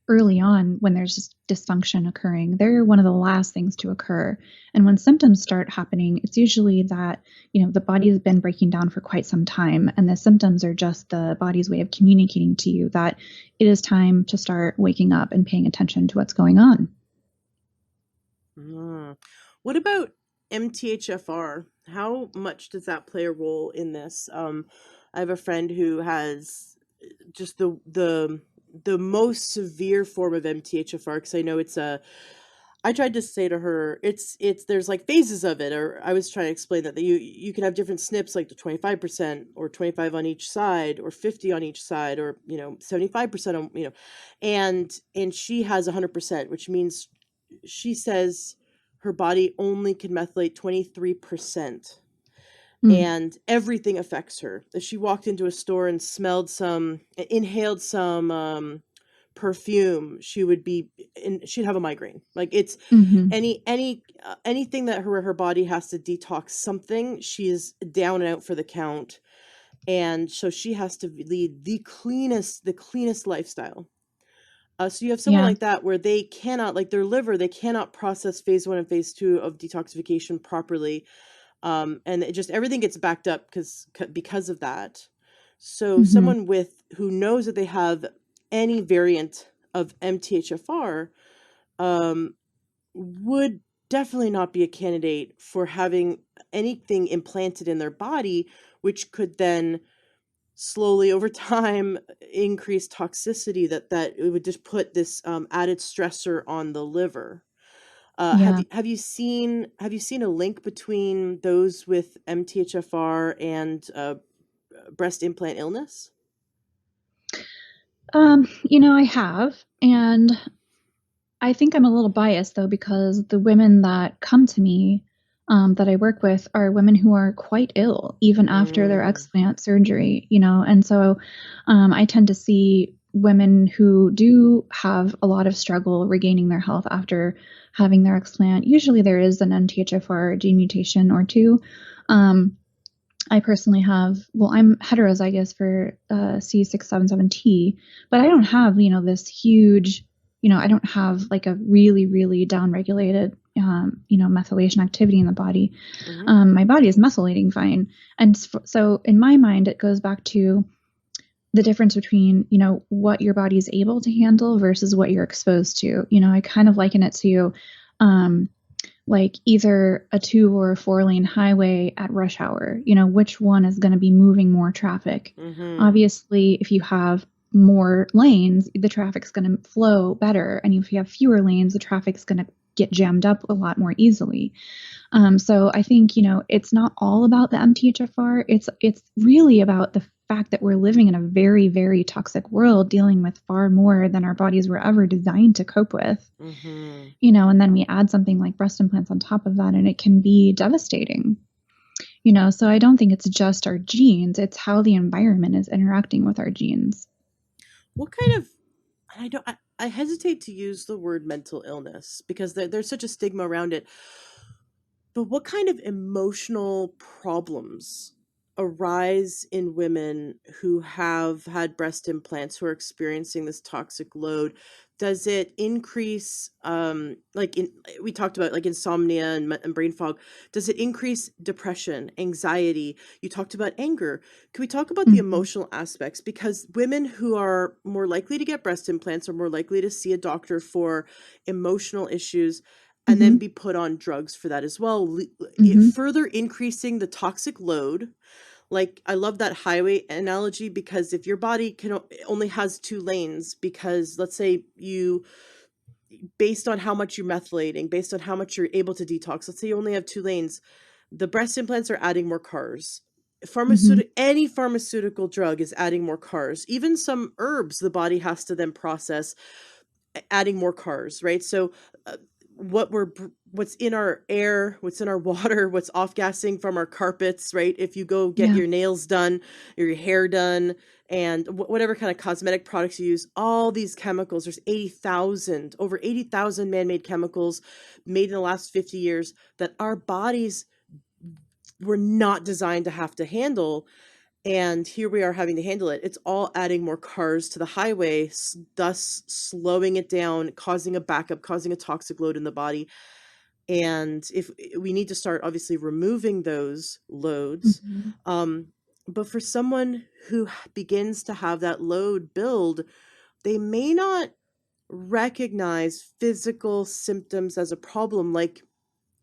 early on when there's just dysfunction occurring. They're one of the last things to occur. And when symptoms start happening, it's usually that, the body has been breaking down for quite some time. And the symptoms are just the body's way of communicating to you that it is time to start waking up and paying attention to what's going on. What about MTHFR? How much does that play a role in this? I have a friend who has just the most severe form of MTHFR, because I know I tried to say to her, it's there's like phases of it, or I was trying to explain that you can have different SNPs, like the 25% or 25 on each side or 50 on each side, or 75% on, and she has 100%, which means she says her body only can methylate 23%, Mm. and everything affects her. If she walked into a store and inhaled some perfume, she'd have a migraine. Like it's Mm-hmm. anything that her body has to detox something, she is down and out for the count. And so she has to lead the cleanest lifestyle. So you have someone Yeah. like that where they cannot, like their liver, they cannot process phase 1 and phase 2 of detoxification properly, and it just everything gets backed up because of that. So Mm-hmm. someone who knows that they have any variant of MTHFR, um, would definitely not be a candidate for having anything implanted in their body, which could then slowly over time increase toxicity, that it would just put this added stressor on the liver. Yeah. Have you seen a link between those with MTHFR and breast implant illness? I have, and I think I'm a little biased though, because the women that come to me, that I work with, are women who are quite ill even after their Mm, explant surgery, and so I tend to see women who do have a lot of struggle regaining their health after having their explant. Usually there is an NTHFR gene mutation or two. Um, I personally have, well, I'm heterozygous for C677T, but I don't have, this huge, I don't have like a really, really downregulated, methylation activity in the body. hmm My body is methylating fine. And so in my mind, it goes back to the difference between, what your body is able to handle versus what you're exposed to. I kind of liken it to, um, like either a 2 or a 4 lane highway at rush hour, which one is going to be moving more traffic? hmm Obviously, if you have more lanes, the traffic's going to flow better. And if you have fewer lanes, the traffic's going to get jammed up a lot more easily. So I think, it's not all about the MTHFR. It's really about the fact that we're living in a very, very toxic world, dealing with far more than our bodies were ever designed to cope with. hmm And then we add something like breast implants on top of that, and it can be devastating. So I don't think it's just our genes, it's how the environment is interacting with our genes. What kind of, I hesitate to use the word mental illness because there's such a stigma around it. But what kind of emotional problems arise in women who have had breast implants, who are experiencing this toxic load? Does it increase, we talked about like insomnia and brain fog? Does it increase depression, anxiety? You talked about anger. Can we talk about the Mhm. emotional aspects? Because women who are more likely to get breast implants are more likely to see a doctor for emotional issues and then Mhm. be put on drugs for that as well, Mhm. further increasing the toxic load. Like, I love that highway analogy because if your body only has 2 lanes, because let's say you, based on how much you're methylating, based on how much you're able to detox, let's say you only have 2 lanes, the breast implants are adding more cars. Mhm. Any pharmaceutical drug is adding more cars. Even some herbs the body has to then process, adding more cars, right? So uh, what's in our air, what's in our water, what's off gassing from our carpets, right? If you go get Yeah. your nails done, your hair done, and whatever kind of cosmetic products you use, all these chemicals, there's over 80,000 man-made chemicals made in the last 50 years that our bodies were not designed to have to handle, and here we are having to handle it. It's all adding more cars to the highway, thus slowing it down, causing a backup, causing a toxic load in the body. And if we need to start obviously removing those loads, Mhm. um, but for someone who begins to have that load build, they may not recognize physical symptoms as a problem. Like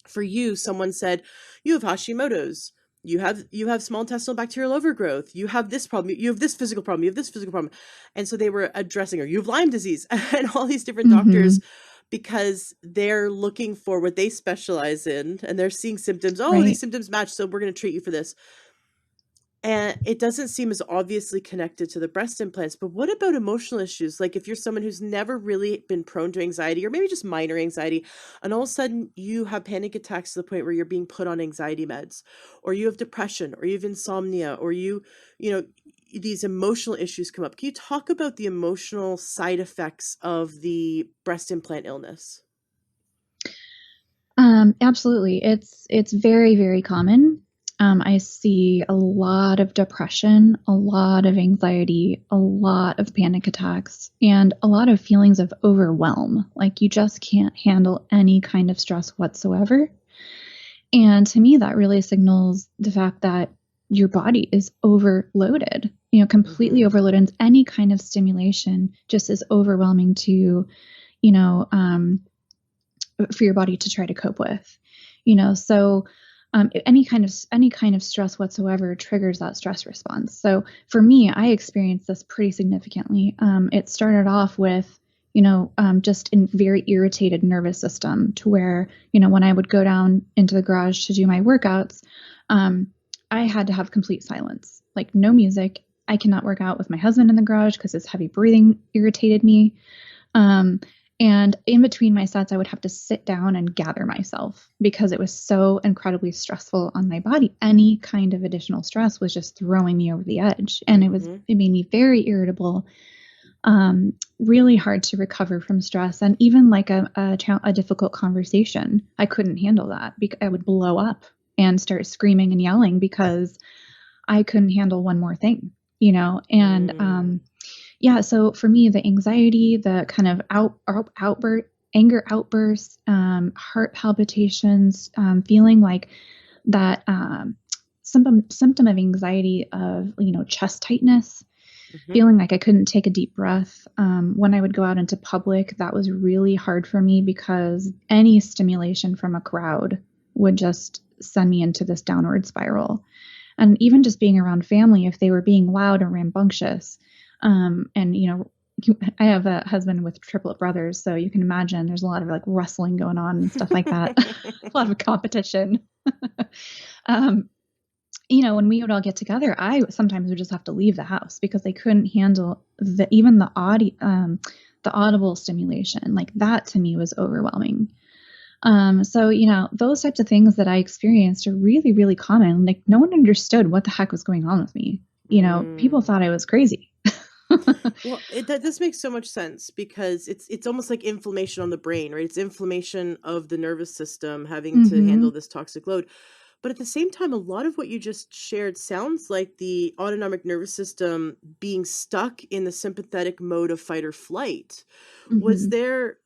for you, someone said, you have Hashimoto's, you have small intestinal bacterial overgrowth, you have this problem, you have this physical problem, you have this physical problem. And so they were addressing, or you have Lyme disease, and all these different doctors, Mhm. because they're looking for what they specialize in, and they're seeing symptoms. Oh, these Right. symptoms match, so we're going to treat you for this. And it doesn't seem as obviously connected to the breast implants. But what about emotional issues? Like if you're someone who's never really been prone to anxiety, or maybe just minor anxiety, and all of a sudden you have panic attacks to the point where you're being put on anxiety meds, or you have depression, or you have insomnia, or you know, these emotional issues come up. Can you talk about the emotional side effects of the breast implant illness? Absolutely. It's very, very common. I see a lot of depression, a lot of anxiety, a lot of panic attacks, and a lot of feelings of overwhelm. Like you just can't handle any kind of stress whatsoever. And to me, that really signals the fact that your body is overloaded, completely Mm-hmm. overloaded. And any kind of stimulation just is overwhelming to, you know, for your body to try to cope with. So any kind of stress whatsoever triggers that stress response. So for me, I experienced this pretty significantly. It started off with just in very irritated nervous system to where, when I would go down into the garage to do my workouts, I had to have complete silence, like no music. I cannot work out with my husband in the garage because his heavy breathing irritated me. And in between my sets, I would have to sit down and gather myself because it was so incredibly stressful on my body. Any kind of additional stress was just throwing me over the edge. And it made me very irritable, really hard to recover from stress. And even like a difficult conversation, I couldn't handle that because I would blow up and start screaming and yelling because I couldn't handle one more thing, and, yeah. So for me, the anxiety, the kind of anger outbursts, heart palpitations, feeling like that, symptom of anxiety of, chest tightness, feeling like I couldn't take a deep breath. When I would go out into public, that was really hard for me because any stimulation from a crowd would just send me into this downward spiral. And even just being around family, if they were being loud or rambunctious, and, I have a husband with triplet brothers, so you can imagine there's a lot of like wrestling going on and stuff like that. A lot of competition. When we would all get together, I sometimes would just have to leave the house because they couldn't handle the audible stimulation. Like that to me was overwhelming. So, those types of things that I experienced are really, really common. Like no one understood what the heck was going on with me. People thought I was crazy. Well, this makes so much sense because it's almost like inflammation on the brain, right? It's inflammation of the nervous system having to handle this toxic load. But at the same time, a lot of what you just shared sounds like the autonomic nervous system being stuck in the sympathetic mode of fight or flight. Was there,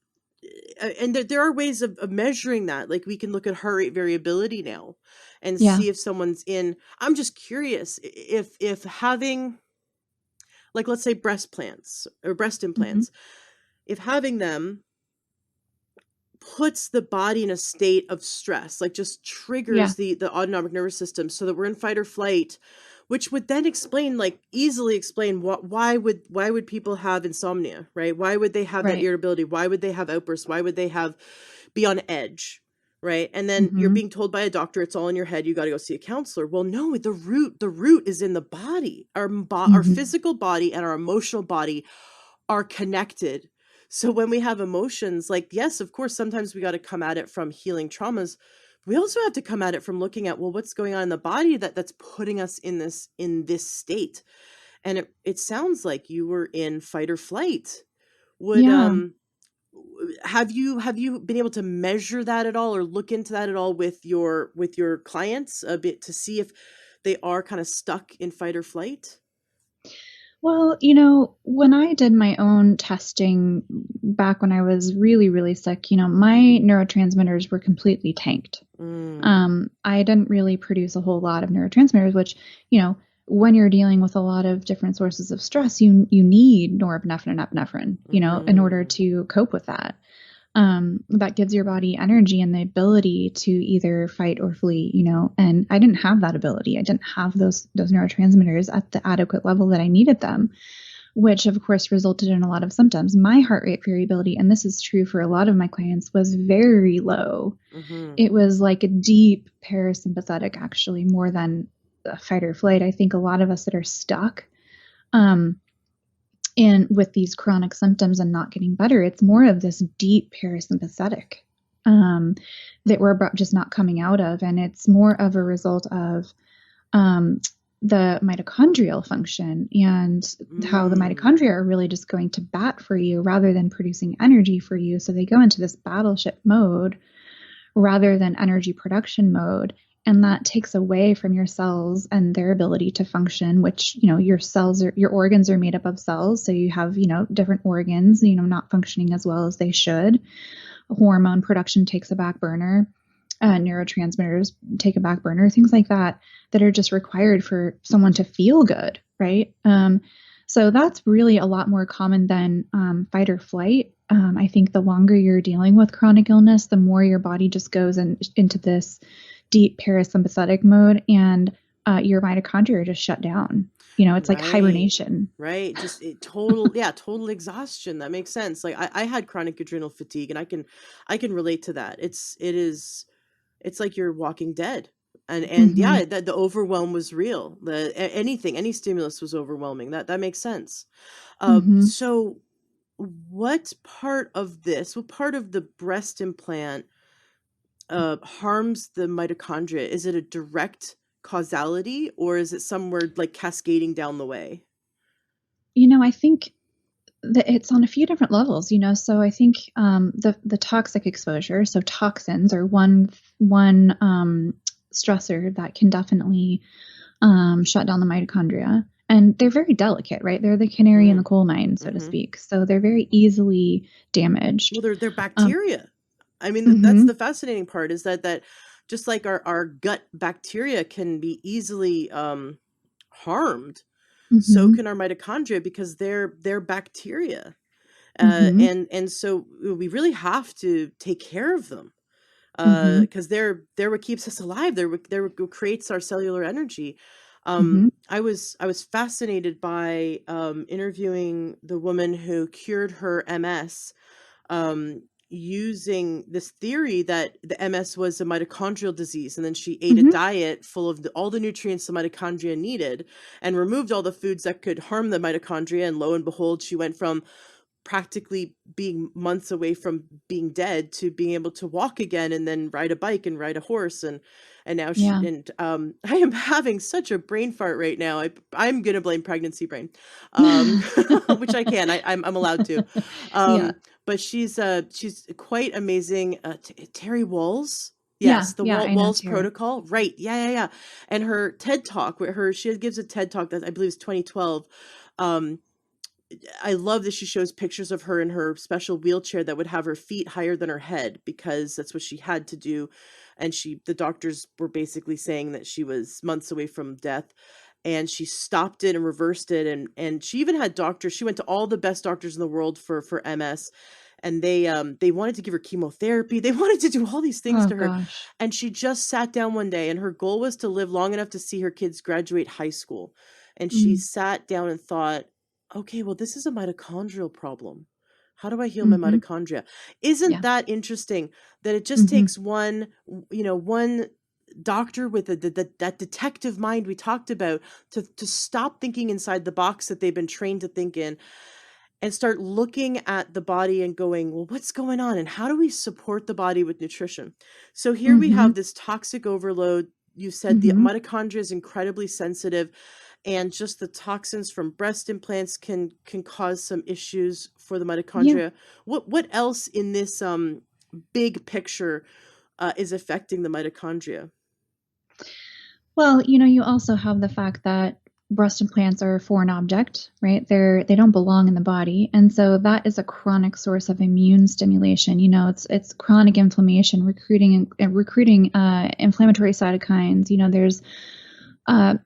and there are ways of measuring that. Like we can look at heart rate variability now and see if someone's in. I'm just curious if having, like, let's say breast implants, if having them puts the body in a state of stress, like just triggers the autonomic nervous system so that we're in fight or flight, which would then easily explain why would people have insomnia, right? Why would they have that irritability? Why would they have outbursts? Why would they be on edge, right? And then you're being told by a doctor, it's all in your head. You got to go see a counselor. Well, no, the root is in the body. Our physical body and our emotional body are connected. So when we have emotions, like, yes, of course, sometimes we got to come at it from healing traumas. We also have to come at it from looking at, well, what's going on in the body that's putting us in this state. And it sounds like you were in fight or flight. Have you been able to measure that at all or look into that at all with your clients a bit to see if they are kind of stuck in fight or flight? Well, when I did my own testing back when I was really, really sick, my neurotransmitters were completely tanked. I didn't really produce a whole lot of neurotransmitters, which, when you're dealing with a lot of different sources of stress, you need norepinephrine and epinephrine, in order to cope with that. That gives your body energy and the ability to either fight or flee, and I didn't have that ability. I didn't have those neurotransmitters at the adequate level that I needed them, which of course resulted in a lot of symptoms. My heart rate variability, and this is true for a lot of my clients, was very low. It was like a deep parasympathetic, actually, more than a fight or flight. I think a lot of us that are stuck, with these chronic symptoms and not getting better, it's more of this deep parasympathetic that we're just not coming out of. And it's more of a result of the mitochondrial function and how the mitochondria are really just going to bat for you rather than producing energy for you. So they go into this battleship mode rather than energy production mode. And that takes away from your cells and their ability to function, which, your organs are made up of cells. So you have, different organs, not functioning as well as they should. Hormone production takes a back burner. Neurotransmitters take a back burner, things like that are just required for someone to feel good, right? So that's really a lot more common than fight or flight. I think the longer you're dealing with chronic illness, the more your body just goes into this deep parasympathetic mode. And your mitochondria are just shut down. You know, it's like Right. hibernation. Right. Just total exhaustion. That makes sense. Like I had chronic adrenal fatigue, and I can relate to that. It's like you're walking dead. And Mm-hmm. yeah, the overwhelm was real. Any stimulus was overwhelming. That makes sense. Mm-hmm. So what part of the breast implant harms the mitochondria? Is it a direct causality, or is it somewhere like cascading down the way? You know, I think that it's on a few different levels, you know. So I think the toxic exposure, so toxins are one stressor that can definitely shut down the mitochondria. And they're very delicate, right? They're the canary in the Mm, coal mine, so to hmm. speak. So they're very easily damaged. Well, they're Um, bacteria. I mean, that's mm-hmm, the fascinating part, is that just like our gut bacteria can be easily harmed, so mm-hmm, can our mitochondria, because they're bacteria. mm-hmm, And so we really have to take care of them, mm-hmm, because they're what keeps us alive. They're what creates our cellular energy. mm-hmm, I was fascinated by interviewing the woman who cured her MS, using this theory that the MS was a mitochondrial disease, and then she ate a mm-hmm. diet full of all the nutrients the mitochondria needed, and removed all the foods that could harm the mitochondria. And lo and behold, she went from practically being months away from being dead to being able to walk again, and then ride a bike and ride a horse. And now she, Yeah. and I am having such a brain fart right now. I'm gonna blame pregnancy brain, um which I can, I'm allowed to. Yeah. But she's quite amazing. Terry Walls. Yeah. Yes, the Yeah. I know Walls Terry. protocol, right? Yeah. And her TED talk, where her she gives a TED talk that I believe is 2012. um I love that she shows pictures of her in her special wheelchair that would have her feet higher than her head, because that's what she had to do. And the doctors were basically saying that she was months away from death. And she stopped it and reversed it. And she even had doctors. She went to all the best doctors in the world for MS. And they wanted to give her chemotherapy. They wanted to do all these things Oh to her. gosh. And she just sat down one day, and her goal was to live long enough to see her kids graduate high school. And she Mm. sat down and thought, okay, well, this is a mitochondrial problem. How do I heal my Mm-hmm. mitochondria? Isn't Yeah. that interesting, that it just Mm-hmm. takes one doctor with that detective mind we talked about, to stop thinking inside the box that they've been trained to think in, and start looking at the body and going, well, what's going on? And how do we support the body with nutrition? So here we Mm-hmm. have this toxic overload. You said the Mm-hmm. mitochondria is incredibly sensitive, and just the toxins from breast implants can cause some issues for the Yeah. mitochondria. What else in this big picture is affecting the mitochondria? Well, you know, you also have the fact that breast implants are a foreign object, right? They don't belong in the body, and so that is a chronic source of immune stimulation. You know, it's chronic inflammation, recruiting inflammatory cytokines. You know, there's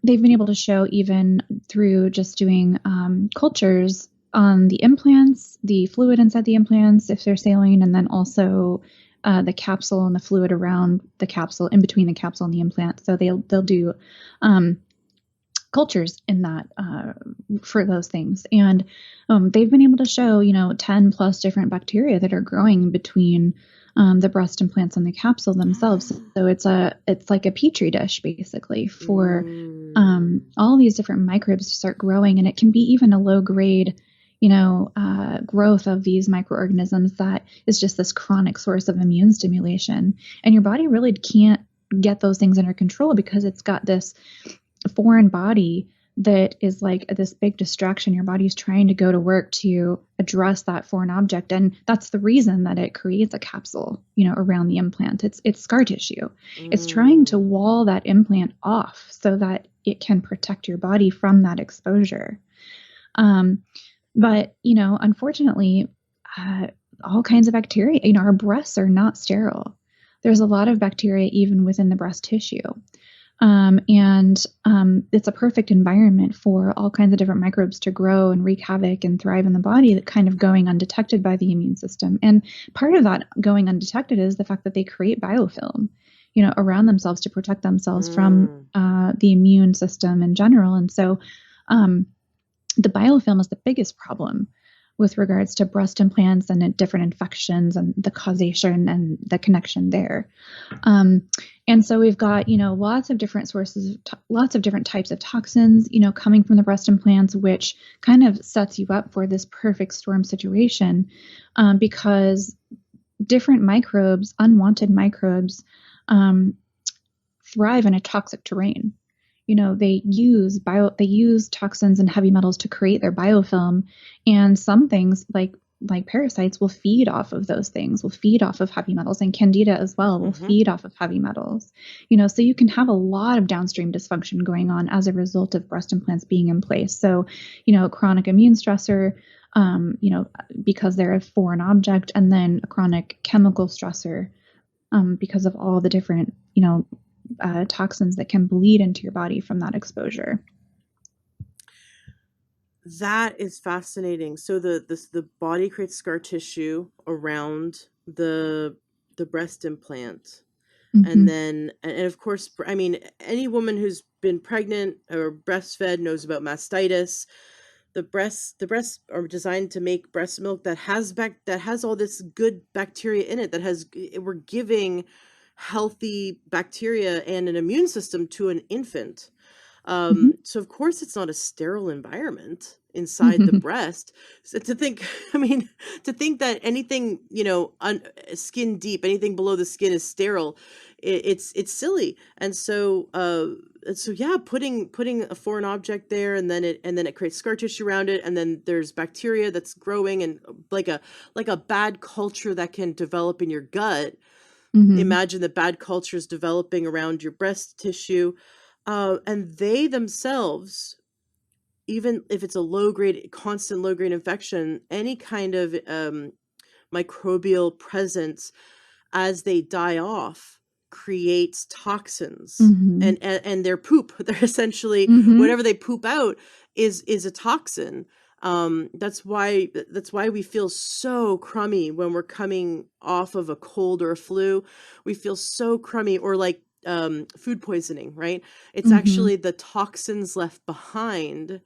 they've been able to show, even through just doing cultures on the implants, the fluid inside the implants, if they're saline, and then also the capsule and the fluid around the capsule, in between the capsule and the implant. So they'll do um, cultures in that for those things, and they've been able to show, you know, 10 plus different bacteria that are growing between the breast implants and the capsule themselves. So it's like a petri dish basically for Mm. all these different microbes to start growing, and it can be even a low grade, you know, growth of these microorganisms that is just this chronic source of immune stimulation, and your body really can't get those things under control because it's got this foreign body that is like this big distraction. Your body's trying to go to work to address that foreign object, and that's the reason that it creates a capsule, you know, around the implant. It's scar tissue. It's trying to Mm. wall that implant off so that it can protect your body from that exposure. um, but you know, unfortunately, uh, all kinds of bacteria, you know, our breasts are not sterile. There's a lot of bacteria even within the breast tissue. And it's a perfect environment for all kinds of different microbes to grow and wreak havoc and thrive in the body, that kind of going undetected by the immune system. And part of that going undetected is the fact that they create biofilm. around themselves to protect themselves from Mm. the immune system in general. And so the biofilm is the biggest problem with regards to breast implants and different infections and the causation and the connection there. And so we've got, lots of different sources, lots of different types of toxins, coming from the breast implants, which kind of sets you up for this perfect storm situation, because different microbes, unwanted microbes, thrive in a toxic terrain. They use toxins and heavy metals to create their biofilm, and some things like parasites will feed off of those things, will feed off of heavy metals, and candida as well will feed off of heavy metals. So you can have a lot of downstream dysfunction going on as a result of breast implants being in place. So, chronic immune stressor, because they're a foreign object, and then a chronic chemical stressor, because of all the different, toxins that can bleed into your body from that exposure. That is fascinating. So the body creates scar tissue around the breast implant. And then, and of course, I mean, any woman who's been pregnant or breastfed knows about mastitis. The breasts are designed to make breast milk that has all this good bacteria in it, we're giving healthy bacteria and an immune system to an infant. So of course it's not a sterile environment inside the breast. So to think, I mean, to think that anything, skin deep, anything below the skin is sterile, it's silly. And so, yeah, putting a foreign object there, and then it creates scar tissue around it, and then there's bacteria that's growing, and like a bad culture that can develop in your gut. Imagine the bad cultures developing around your breast tissue. And they themselves, even if it's a constant low grade infection, any kind of microbial presence as they die off creates toxins. And their poop, they're essentially, whatever they poop out is a toxin. That's why we feel so crummy when we're coming off of a cold or a flu. We feel so crummy, or like food poisoning, right? It's actually the toxins left behind,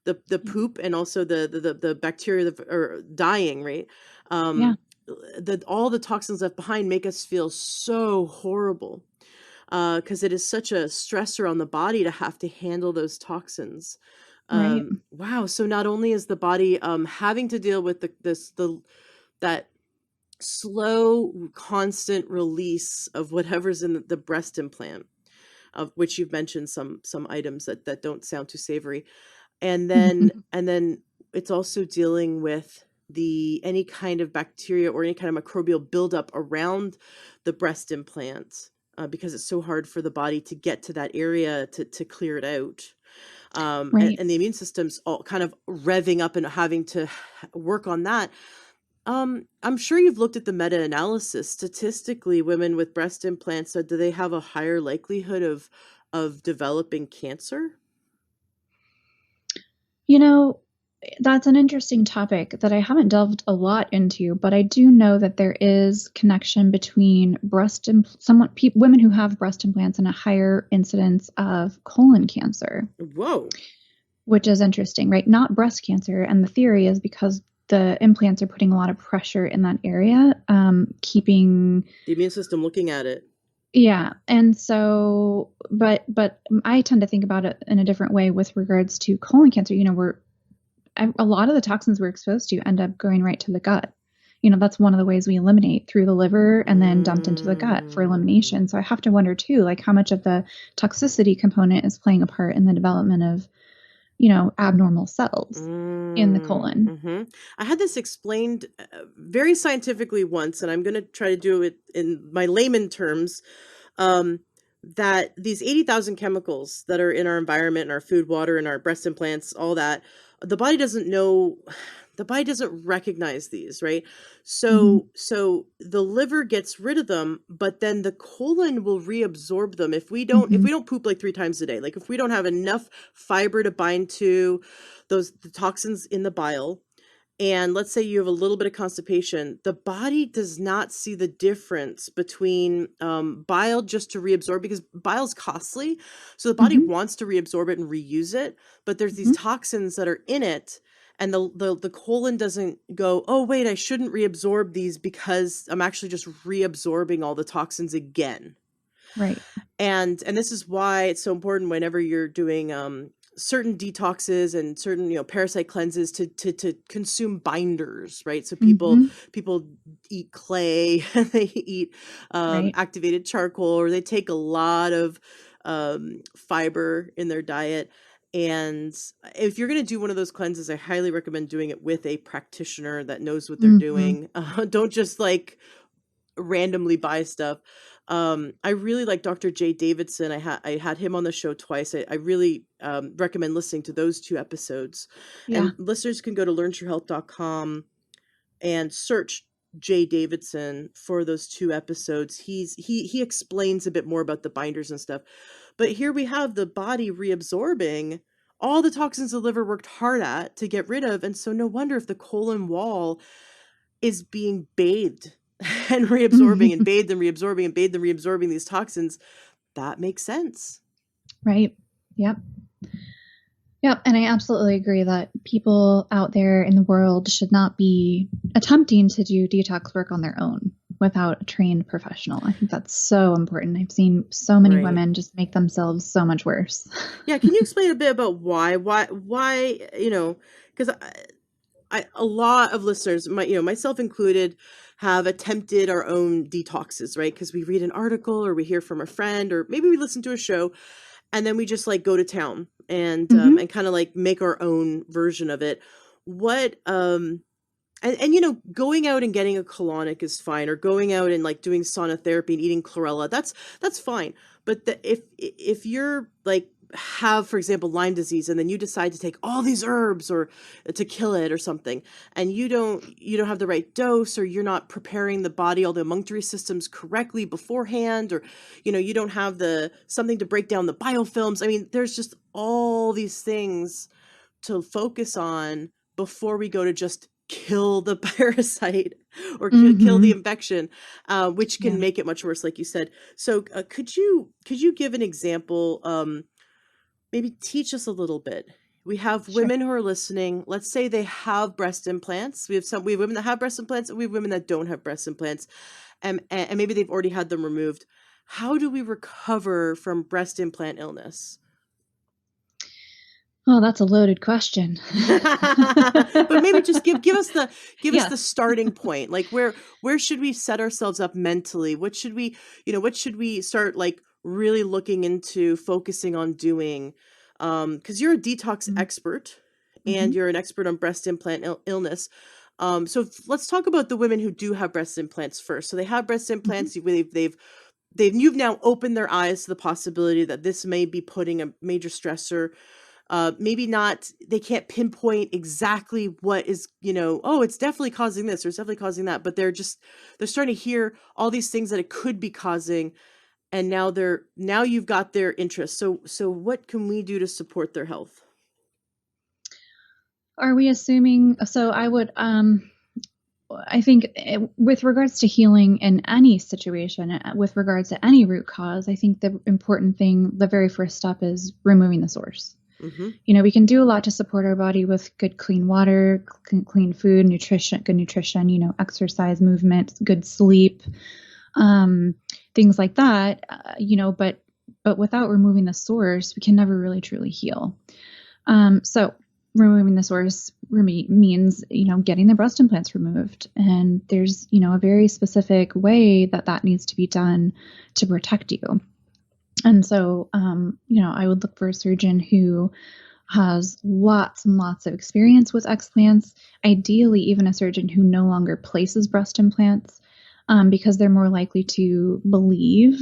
the poop, and also the bacteria that are dying, right? Yeah. All the toxins left behind make us feel so horrible, because it is such a stressor on the body to have to handle those toxins. Right. Wow. So not only is the body having to deal with that slow, constant release of whatever's in the breast implant, of which you've mentioned some items that don't sound too savory, and then it's also dealing with any kind of bacteria or any kind of microbial buildup around the breast implant, because it's so hard for the body to get to that area to clear it out. Right. And the immune system's all kind of revving up and having to work on that. I'm sure you've looked at the meta-analysis. Statistically, women with breast implants, do they have a higher likelihood of developing cancer? That's an interesting topic that I haven't delved a lot into, but I do know that there is connection between women who have breast implants and a higher incidence of colon cancer. Whoa. Which is interesting, right? Not breast cancer. And the theory is because the implants are putting a lot of pressure in that area, keeping the immune system looking at it. Yeah. And so, but I tend to think about it in a different way with regards to colon cancer. A lot of the toxins we're exposed to end up going right to the gut. That's one of the ways we eliminate, through the liver and then dumped into the gut for elimination. So I have to wonder too, like how much of the toxicity component is playing a part in the development of, abnormal cells in the colon. I had this explained very scientifically once, and I'm going to try to do it in my layman terms, that these 80,000 chemicals that are in our environment, in our food, water, and our breast implants, all that, the body doesn't recognize these, right? So the liver gets rid of them, but then the colon will reabsorb them if we don't poop like 3 times a day. Like if we don't have enough fiber to bind to the toxins in the bile, and let's say you have a little bit of constipation, the body does not see the difference between bile just to reabsorb, because bile's costly. So the body Mhm. wants to reabsorb it and reuse it, but there's these Mhm. toxins that are in it. And the colon doesn't go, oh, wait, I shouldn't reabsorb these because I'm actually just reabsorbing all the toxins again. Right. And this is why it's so important whenever you're doing certain detoxes and certain, parasite cleanses, to consume binders, right? So people Mhm. people eat clay, they eat Right. activated charcoal, or they take a lot of fiber in their diet. And if you're going to do one of those cleanses, I highly recommend doing it with a practitioner that knows what they're Mhm. doing. Don't just like randomly buy stuff. I really like Dr. Jay Davidson. I had him on the show twice. I really recommend listening to those two episodes. Yeah. And listeners can go to learntoyourhealth.com and search Jay Davidson for those two episodes. He explains a bit more about the binders and stuff. But here we have the body reabsorbing all the toxins the liver worked hard at to get rid of. And so no wonder if the colon wall is being bathed and reabsorbing and bathed and reabsorbing and bathed and reabsorbing these toxins, that makes sense. Right. Yep. Yep. And I absolutely agree that people out there in the world should not be attempting to do detox work on their own without a trained professional. I think that's so important. I've seen so many Right. women just make themselves so much worse. Yeah, can you explain a bit about why, because a lot of listeners, myself included, have attempted our own detoxes, right? Because we read an article or we hear from a friend or maybe we listen to a show, and then we just like go to town Mhm. and kind of like make our own version of it. What and going out and getting a colonic is fine, or going out and like doing sauna therapy and eating chlorella, that's fine. But if you're like have, for example, Lyme disease, and then you decide to take all these herbs or to kill it or something, and you don't have the right dose, or you're not preparing the body, all the emunctory systems correctly beforehand, or you don't have the something to break down the biofilms. I mean, there's just all these things to focus on before we go to just kill the parasite or kill the Mhm. infection, which can Yeah. make it much worse, like you said. So could you give an example? Maybe teach us a little bit. We have Sure. women who are listening. Let's say they have breast implants. We have women that have breast implants, and we have women that don't have breast implants, and maybe they've already had them removed. How do we recover from breast implant illness? Oh, that's a loaded question. But maybe just give us the Yeah. starting point. Like where should we set ourselves up mentally? What should we start like really looking into focusing on doing? Because you're a detox Mm. expert and Mhm. you're an expert on breast implant illness. So let's talk about the women who do have breast implants first. So they have breast Mhm. implants. You've now opened their eyes to the possibility that this may be putting a major stressor. Maybe not, they can't pinpoint exactly what is, oh, it's definitely causing this or it's definitely causing that, but they're starting to hear all these things that it could be causing. And now you've got their interest. So what can we do to support their health? Are we assuming so I would I think with regards to healing in any situation, with regards to any root cause, I think the important thing, the very first step is removing the source. Mm-hmm. We can do a lot to support our body with good, clean water, clean food, good nutrition, exercise, movement, good sleep, um, things like that, but without removing the source, we can never really truly heal. So removing the source means, getting the breast implants removed. And there's, a very specific way that needs to be done to protect you. And so, I would look for a surgeon who has lots and lots of experience with explants, ideally even a surgeon who no longer places breast implants, because they're more likely to believe,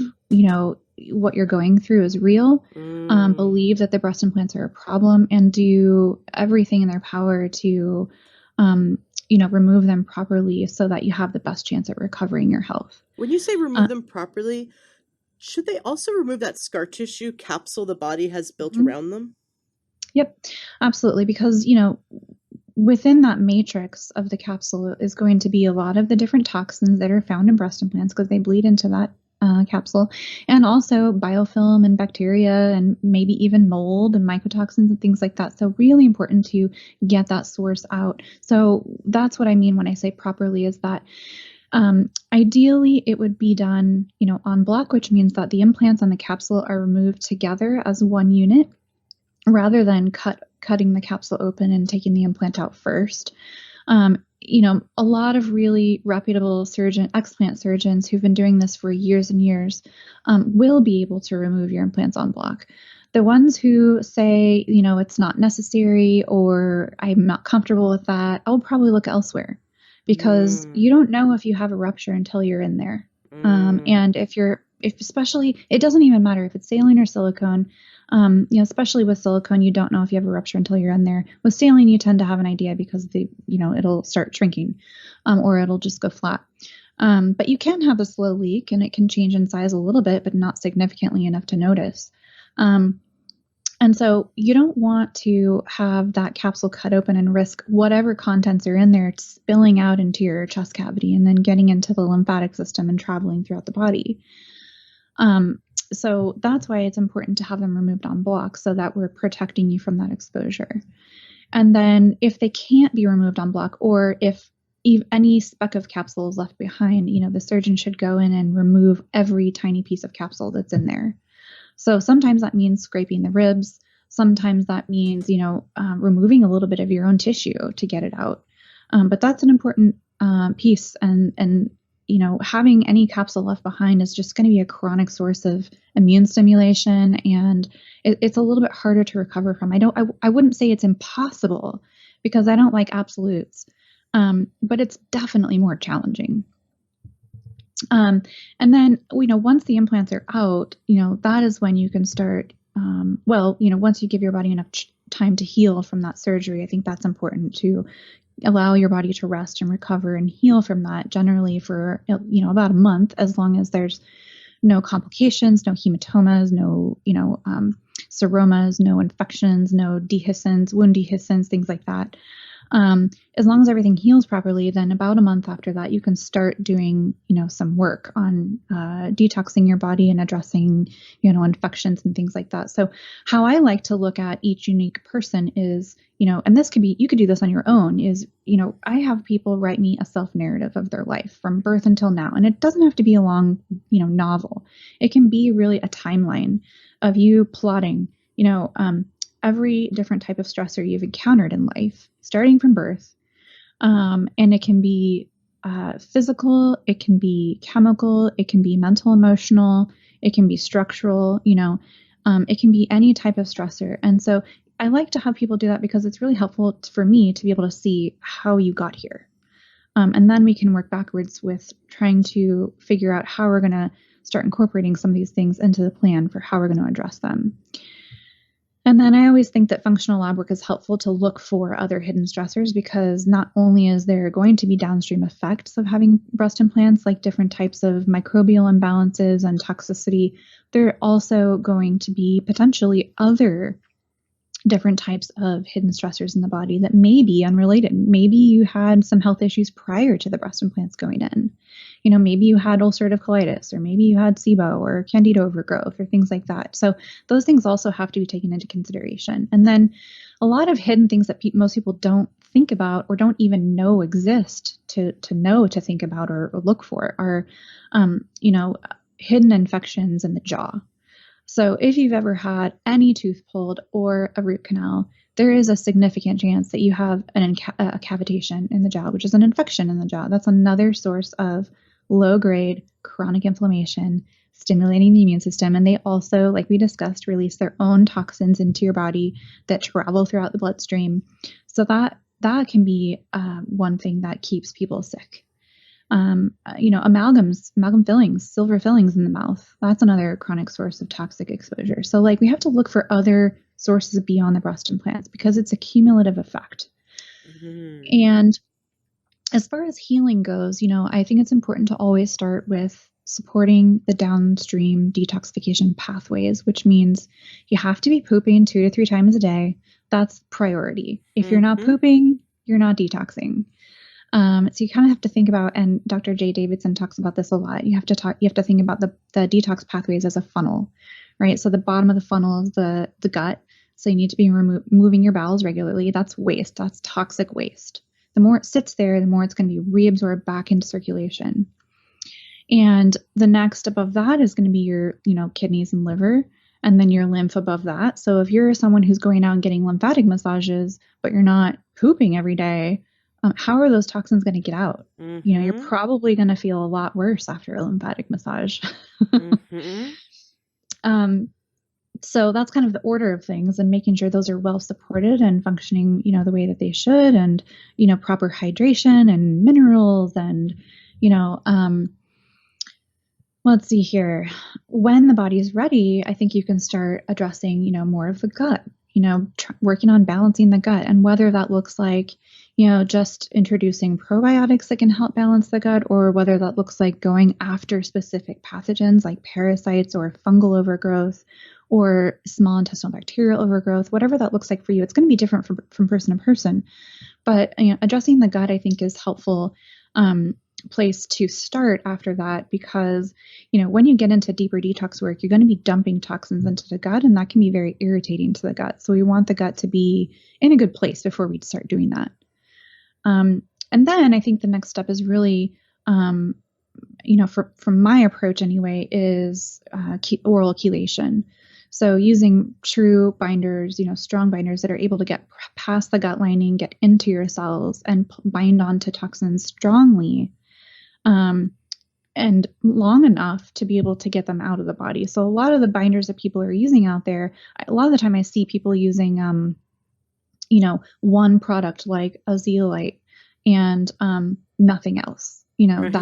what you're going through is real, Mm. believe that the breast implants are a problem, and do everything in their power to, remove them properly so that you have the best chance at recovering your health. When you say Uh, remove them properly, should they also remove that scar tissue capsule the body has built mhm. around them? Yep, absolutely. Because, within that matrix of the capsule is going to be a lot of the different toxins that are found in breast implants because they bleed into that capsule, and also biofilm and bacteria and maybe even mold and mycotoxins and things like that. So really important to get that source out. So that's what I mean when I say properly, is that ideally it would be done, en bloc, which means that the implants on the capsule are removed together as one unit rather than cutting the capsule open and taking the implant out first. A lot of really reputable explant surgeons who've been doing this for years and years will be able to remove your implants en bloc. The ones who say, it's not necessary or I'm not comfortable with that, I'll probably look elsewhere, because you don't know if you have a rupture until you're in there. And if especially, it doesn't even matter if it's saline or silicone. Especially with silicone, you don't know if you have a rupture until you're in there. With saline, you tend to have an idea because it'll start shrinking, or it'll just go flat. But you can have a slow leak, and it can change in size a little bit, but not significantly enough to notice. And so you don't want to have that capsule cut open and risk whatever contents are in there spilling out into your chest cavity and then getting into the lymphatic system and traveling throughout the body. So that's why it's important to have them removed en bloc, so that we're protecting you from that exposure. And then if they can't be removed en bloc, or if any speck of capsule is left behind, the surgeon should go in and remove every tiny piece of capsule that's in there. So sometimes that means scraping the ribs. Sometimes that means, removing a little bit of your own tissue to get it out. But that's an important piece. And having any capsule left behind is just going to be a chronic source of immune stimulation, and it's a little bit harder to recover from. I wouldn't say it's impossible, because I don't like absolutes, but it's definitely more challenging. And then, once the implants are out, that is when you can start, once you give your body enough time to heal from that surgery, I think that's important to allow your body to rest and recover and heal from that, generally for, about a month, as long as there's no complications, no hematomas, no, seromas, no infections, no dehiscence, wound dehiscence, things like that. As long as everything heals properly, then about a month after that, you can start doing, some work on detoxing your body and addressing, infections and things like that. So how I like to look at each unique person is, and this could be, you could do this on your own, is, I have people write me a self-narrative of their life from birth until now. And it doesn't have to be a long, novel. It can be really a timeline of you plotting, every different type of stressor you've encountered in life, starting from birth. And it can be physical, it can be chemical, it can be mental, emotional, it can be structural, it can be any type of stressor. And so I like to have people do that, because it's really helpful for me to be able to see how you got here. And then we can work backwards with trying to figure out how we're going to start incorporating some of these things into the plan for how we're going to address them. And then I always think that functional lab work is helpful to look for other hidden stressors, because not only is there going to be downstream effects of having breast implants, like different types of microbial imbalances and toxicity, there are also going to be potentially other different types of hidden stressors in the body that may be unrelated. Maybe you had some health issues prior to the breast implants going in. Maybe you had ulcerative colitis, or maybe you had SIBO or candida overgrowth, or things like that. So those things also have to be taken into consideration. And then a lot of hidden things that most people don't think about, or don't even know exist to think about or look for, are, hidden infections in the jaw. So if you've ever had any tooth pulled or a root canal, there is a significant chance that you have a cavitation in the jaw, which is an infection in the jaw. That's another source of low-grade chronic inflammation, stimulating the immune system. And they also, like we discussed, release their own toxins into your body that travel throughout the bloodstream. So that can be one thing that keeps people sick. Amalgam fillings, silver fillings in the mouth. That's another chronic source of toxic exposure. So we have to look for other sources beyond the breast implants, because it's a cumulative effect. Mm-hmm. And as far as healing goes, I think it's important to always start with supporting the downstream detoxification pathways, which means you have to be pooping 2 to 3 times a day. That's priority. If you're not pooping, You're not detoxing. So you kind of have to think about, and Dr. Jay Davidson talks about this a lot. You have to think about the detox pathways as a funnel, right? So the bottom of the funnel is the gut. So you need to be moving your bowels regularly. That's waste. That's toxic waste. The more it sits there, the more it's going to be reabsorbed back into circulation. And the next above that is going to be your, kidneys and liver, and then your lymph above that. So if you're someone who's going out and getting lymphatic massages, but you're not pooping every day, how are those toxins going to get out? Mm-hmm. You're probably going to feel a lot worse after a lymphatic massage. Mm-hmm. So that's kind of the order of things, and making sure those are well supported and functioning, the way that they should, and, proper hydration and minerals and, let's see here. When the body is ready, I think you can start addressing, more of the gut, working on balancing the gut, and whether that looks like, just introducing probiotics that can help balance the gut, or whether that looks like going after specific pathogens like parasites or fungal overgrowth or small intestinal bacterial overgrowth, whatever that looks like for you. It's going to be different from person to person. But addressing the gut, I think, is helpful place to start after that, because when you get into deeper detox work, you're going to be dumping toxins into the gut, and that can be very irritating to the gut. So we want the gut to be in a good place before we start doing that. And then I think the next step is really, from my approach anyway, is oral chelation. So using true binders, strong binders that are able to get past the gut lining, get into your cells, and bind onto toxins strongly, and long enough to be able to get them out of the body. So a lot of the binders that people are using out there, a lot of the time I see people using, one product like a zeolite and nothing else. Right.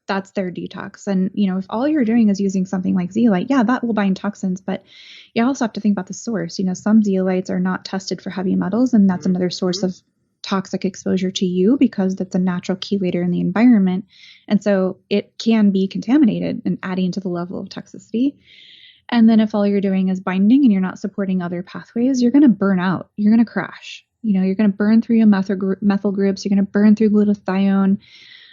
That's their detox. And, if all you're doing is using something like zeolite, yeah, that will bind toxins, but you also have to think about the source. Some zeolites are not tested for heavy metals, and that's another source of toxic exposure to you, because that's a natural chelator in the environment. And so it can be contaminated and adding to the level of toxicity. And then if all you're doing is binding and you're not supporting other pathways, you're going to burn out. You're going to crash. You're going to burn through your methyl groups. You're going to burn through glutathione,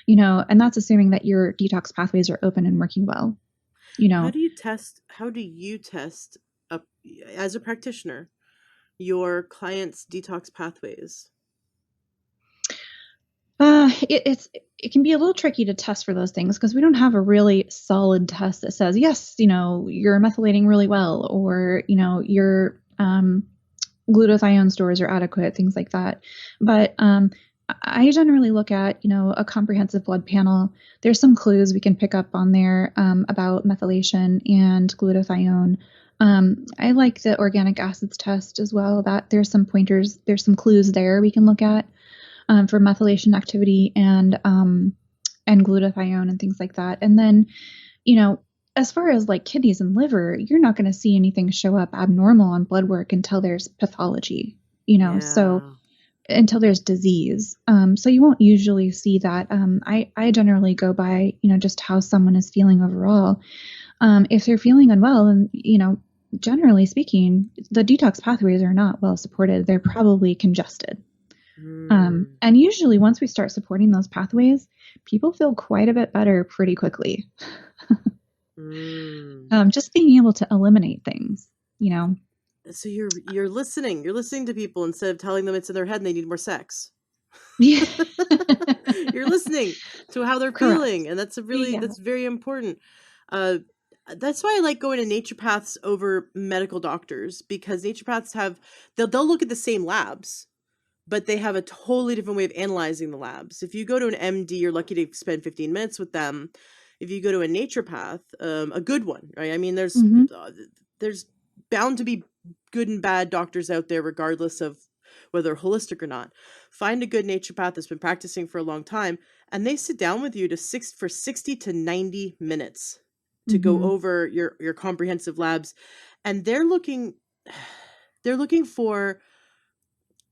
and that's assuming that your detox pathways are open and working well. How do you test as a practitioner, your clients' detox pathways? It can be a little tricky to test for those things, because we don't have a really solid test that says, yes, you're methylating really well, or, your glutathione stores are adequate, things like that. But I generally look at, a comprehensive blood panel. There's some clues we can pick up on there about methylation and glutathione. I like the organic acids test as well. That there's some pointers, there's some clues there we can look at for methylation activity and glutathione and things like that. And then, as far as like kidneys and liver, you're not going to see anything show up abnormal on blood work until there's pathology, so until there's disease. So you won't usually see that. I generally go by, just how someone is feeling overall. If they're feeling unwell, and, generally speaking, the detox pathways are not well supported. They're probably congested. And usually once we start supporting those pathways, people feel quite a bit better pretty quickly. Just being able to eliminate things, So you're listening to people instead of telling them it's in their head and they need more sex. Yeah. You're listening to how they're feeling, and that's that's very important. That's why I like going to naturopaths over medical doctors, because naturopaths they'll look at the same labs, but they have a totally different way of analyzing the labs. If you go to an MD, you're lucky to spend 15 minutes with them. If you go to a naturopath, a good one, right? I mean, there's bound to be good and bad doctors out there, regardless of whether they're holistic or not. Find a good naturopath that's been practicing for a long time, and they sit down with you for 60 to 90 minutes to go over your comprehensive labs, and they're looking for,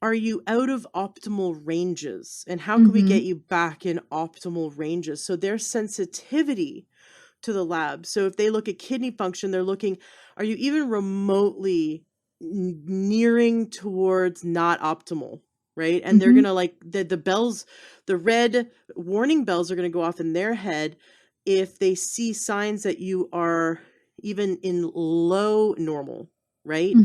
are you out of optimal ranges, and how can we get you back in optimal ranges? So their sensitivity to the lab. So if they look at kidney function, they're looking, are you even remotely nearing towards not optimal? right? And they're gonna like the bells, the red warning bells are gonna go off in their head if they see signs that you are even in low normal, right?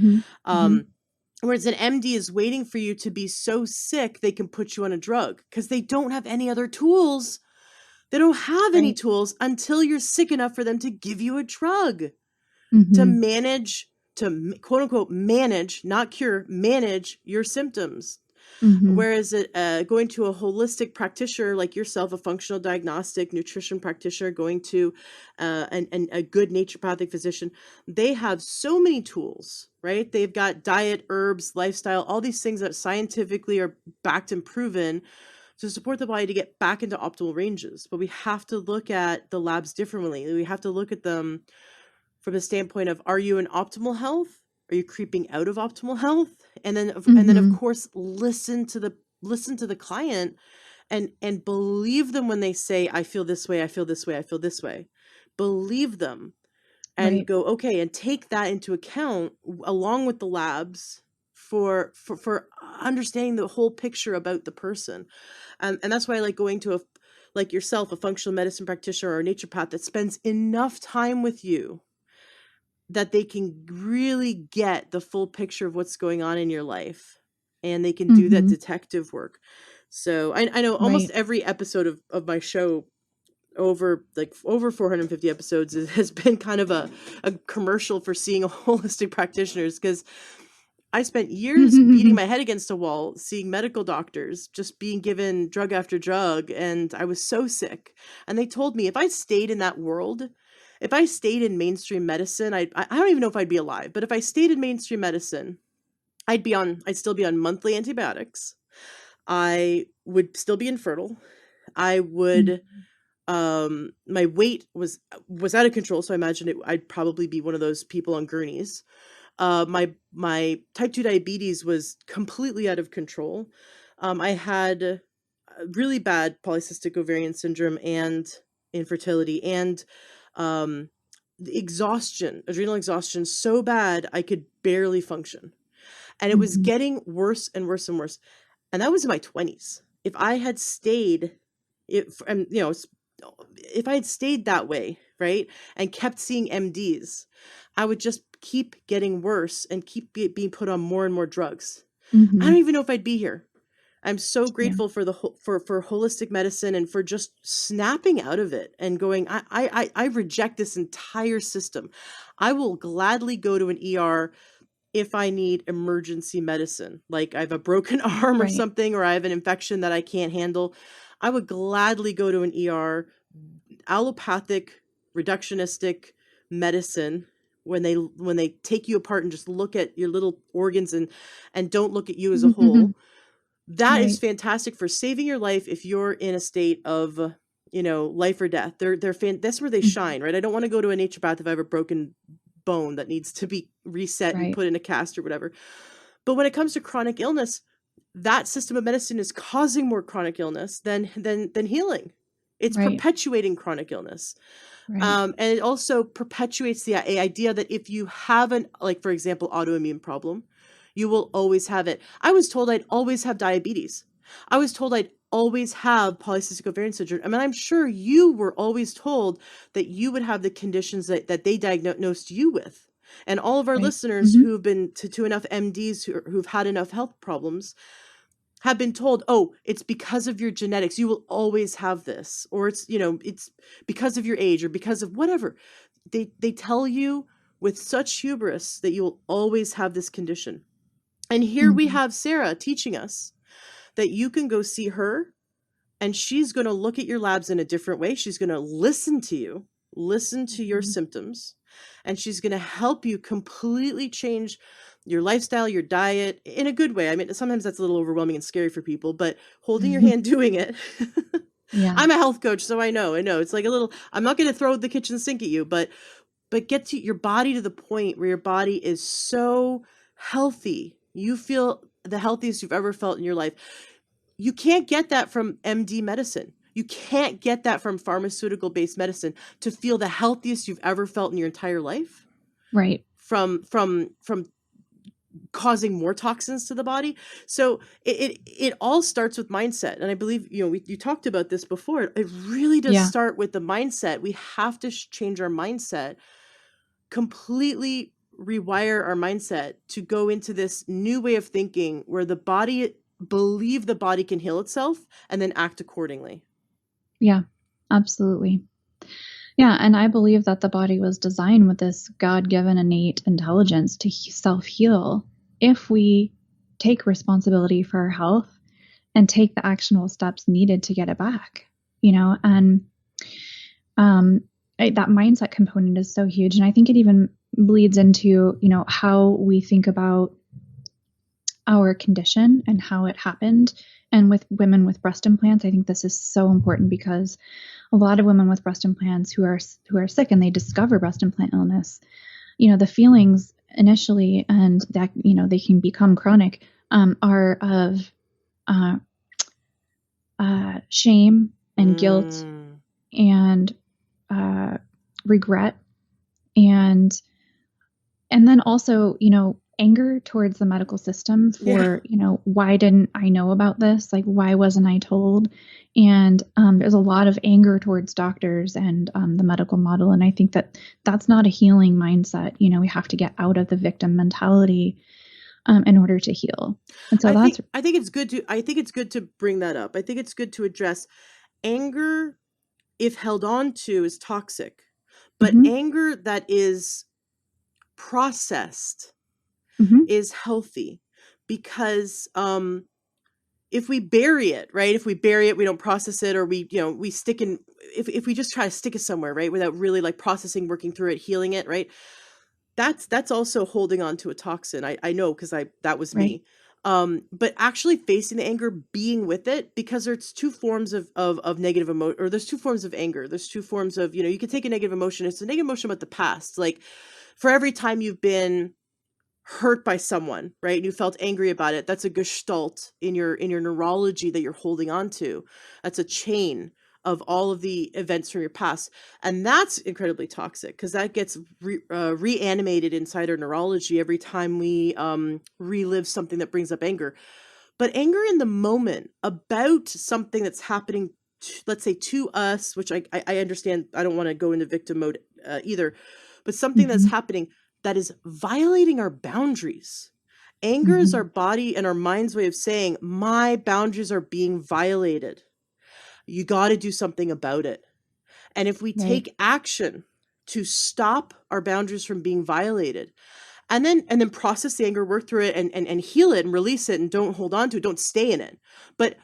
Whereas an MD is waiting for you to be so sick they can put you on a drug because they don't have any other tools. They don't have any Right. tools until you're sick enough for them to give you a drug to Mm-hmm. manage, to quote unquote manage, not cure, manage your symptoms. Mm-hmm. Whereas going to a holistic practitioner like yourself, a functional diagnostic nutrition practitioner, going to a good naturopathic physician, they have so many tools, right? They've got diet, herbs, lifestyle, all these things that scientifically are backed and proven to support the body to get back into optimal ranges. But we have to look at the labs differently. We have to look at them from the standpoint of, are you in optimal health? Are you creeping out of optimal health? And then of course listen to the client and believe them when they say, I feel this way, I feel this way, I feel this way. Believe them and Right. go, okay, and take that into account along with the labs for understanding the whole picture about the person. And that's why I like going to like yourself, a functional medicine practitioner or a naturopath that spends enough time with you that they can really get the full picture of what's going on in your life, and they can do that Mm-hmm. detective work. So I know almost Right. every episode of my show, over 450 episodes, has been kind of a commercial for seeing a holistic practitioners, because I spent years beating my head against a wall, seeing medical doctors, just being given drug after drug, and I was so sick. And they told me if I stayed in that world, if I stayed in mainstream medicine, I don't even know if I'd be alive, but if I stayed in mainstream medicine, I'd still be on monthly antibiotics. I would still be infertile. I would my weight was out of control, so I imagine I'd probably be one of those people on gurneys. My type 2 diabetes was completely out of control. I had really bad polycystic ovarian syndrome and infertility, and um, exhaustion, adrenal exhaustion, so bad I could barely function. And it was Mm-hmm. getting worse and worse and worse. And that was in my 20s. If I had stayed, and if I had stayed that way, right, and kept seeing MDs, I would just keep getting worse and keep being put on more and more drugs. I Mm-hmm. don't even know if I'd be here. I'm so Yeah. grateful for for holistic medicine and for just snapping out of it and going, I reject this entire system. I will gladly go to an ER if I need emergency medicine, like I have a broken arm or Right. something, or I have an infection that I can't handle. I would gladly go to an ER. Allopathic, reductionistic medicine, when they take you apart and just look at your little organs and don't look at you as a whole, that is Right. fantastic for saving your life if you're in a state of life or death. That's where they Mm-hmm. shine, right? I don't want to go to a naturopath if I have a broken bone that needs to be reset and Right. put in a cast or whatever. But when it comes to chronic illness, that system of medicine is causing more chronic illness than healing. It's Right. perpetuating chronic illness. Right. And it also perpetuates the idea that if you have like, for example, autoimmune problem, you will always have it. I was told I'd always have diabetes. I was told I'd always have polycystic ovarian syndrome. I mean, I'm sure you were always told that you would have the conditions that they diagnosed you with. And all of our Right. listeners Mm-hmm. who've been to enough MDs who've had enough health problems have been told, oh, it's because of your genetics, you will always have this, or it's because of your age, or because of whatever. They tell you with such hubris that you will always have this condition. And here we Mm-hmm. have Sarah teaching us that you can go see her, and she's going to look at your labs in a different way. She's going to listen to you, listen to your Mm-hmm. symptoms, and she's going to help you completely change your lifestyle, your diet, in a good way. I mean, sometimes that's a little overwhelming and scary for people, but holding your hand doing it. Yeah. I'm a health coach, so I know. It's like a little, I'm not going to throw the kitchen sink at you, but get to your body to the point where your body is so healthy. You feel the healthiest you've ever felt in your life. You can't get that from MD medicine. You can't get that from pharmaceutical based medicine to feel the healthiest you've ever felt in your entire life. Right. From causing more toxins to the body. So it all starts with mindset. And I believe, you talked about this before. It really does Yeah. start with the mindset. We have to change our mindset, completely rewire our mindset to go into this new way of thinking where believe the body can heal itself and then act accordingly. Yeah, absolutely. Yeah, and I believe that the body was designed with this God-given innate intelligence to self-heal if we take responsibility for our health and take the actionable steps needed to get it back, and that mindset component is so huge. And I think it even bleeds into, how we think about our condition and how it happened. And with women with breast implants, I think this is so important because a lot of women with breast implants who are sick and they discover breast implant illness, the feelings initially and that, they can become chronic, are of shame and guilt and regret and then also, anger towards the medical system for, why didn't I know about this? Like, why wasn't I told? And there's a lot of anger towards doctors and the medical model. And I think that that's not a healing mindset. We have to get out of the victim mentality in order to heal. And so I think it's good to bring that up. I think it's good to address anger, if held on to, is toxic, but anger that is processed is healthy, because if we bury it, right? If we bury it, we don't process it, or we stick in, if we just try to stick it somewhere, right, without really like processing, working through it, healing it, right? That's also holding on to a toxin. I know, because that was me. But actually facing the anger, being with it, because there's two forms of negative emotion, or there's two forms of anger. There's two forms of, you could take a negative emotion. It's a negative emotion about the past. Like, for every time you've been hurt by someone, right, and you felt angry about it, that's a gestalt in your neurology that you're holding on to. That's a chain of all of the events from your past, and that's incredibly toxic, because that gets reanimated inside our neurology every time we relive something that brings up anger. But anger in the moment about something that's happening, let's say, to us, which I understand, I don't want to go into victim mode either, but something that's happening that is violating our boundaries. Anger is our body and our mind's way of saying, my boundaries are being violated. You got to do something about it. And if we take action to stop our boundaries from being violated, and then process the anger, work through it, and heal it and release it, and don't hold on to it, don't stay in it, but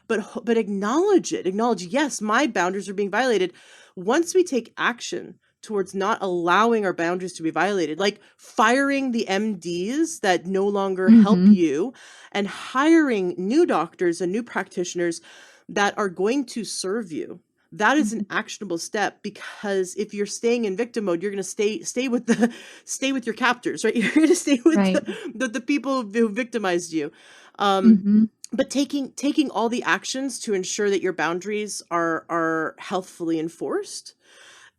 acknowledge it. Acknowledge, yes, my boundaries are being violated. Once we take action towards not allowing our boundaries to be violated, like firing the MDs that no longer help you, and hiring new doctors and new practitioners that are going to serve you, that is an actionable step. Because if you're staying in victim mode, you're going to stay with your captors, right? You're going to stay with the people who victimized you. But taking all the actions to ensure that your boundaries are healthfully enforced.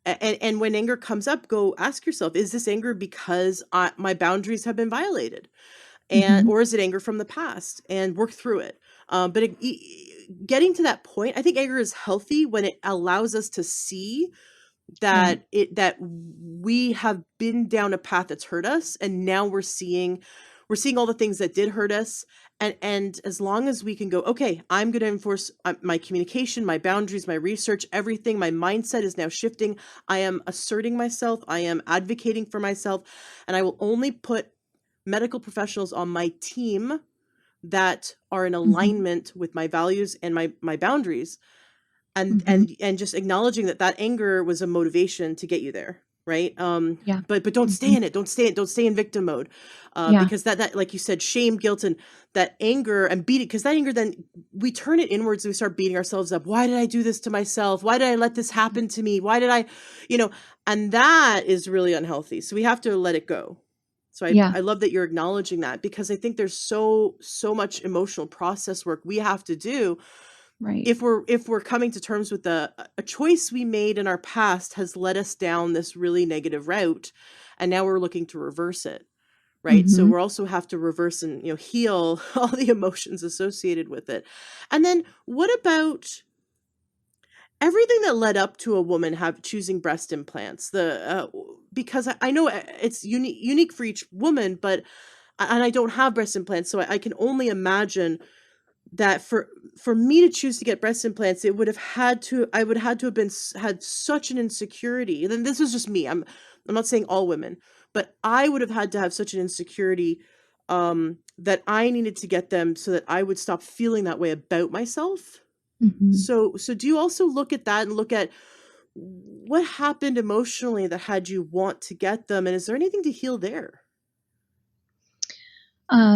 And when anger comes up, go ask yourself, is this anger because my boundaries have been violated? Or is it anger from the past? And work through it. But getting to that point, I think anger is healthy when it allows us to see that we have been down a path that's hurt us, and now we're seeing all the things that did hurt us. And as long as we can go, okay, I'm going to enforce my communication, my boundaries, my research, everything. My mindset is now shifting. I am asserting myself. I am advocating for myself. And I will only put medical professionals on my team that are in alignment with my values and my boundaries. And just acknowledging that anger was a motivation to get you there. Right. But don't stay in it. Don't stay in victim mode. Because that, like you said, shame, guilt, and that anger, and beating, because that anger, then we turn it inwards and we start beating ourselves up. Why did I do this to myself? Why did I let this happen to me? Why did I, and that is really unhealthy. So we have to let it go. So I love that you're acknowledging that, because I think there's so much emotional process work we have to do. Right. If we're coming to terms with a choice we made in our past has led us down this really negative route, and now we're looking to reverse it. right? So Mm-hmm. we're also have to reverse and, heal all the emotions associated with it. And then what about everything that led up to a woman have choosing breast implants? Because I know it's unique for each woman, but and I don't have breast implants, so I can only imagine that for me to choose to get breast implants, it would have had to I would had to have been had such an insecurity. And then this is just me. I'm not saying all women, but I would have had to have such an insecurity that I needed to get them so that I would stop feeling that way about myself. Mm-hmm. So do you also look at that and look at what happened emotionally that had you want to get them, and is there anything to heal there?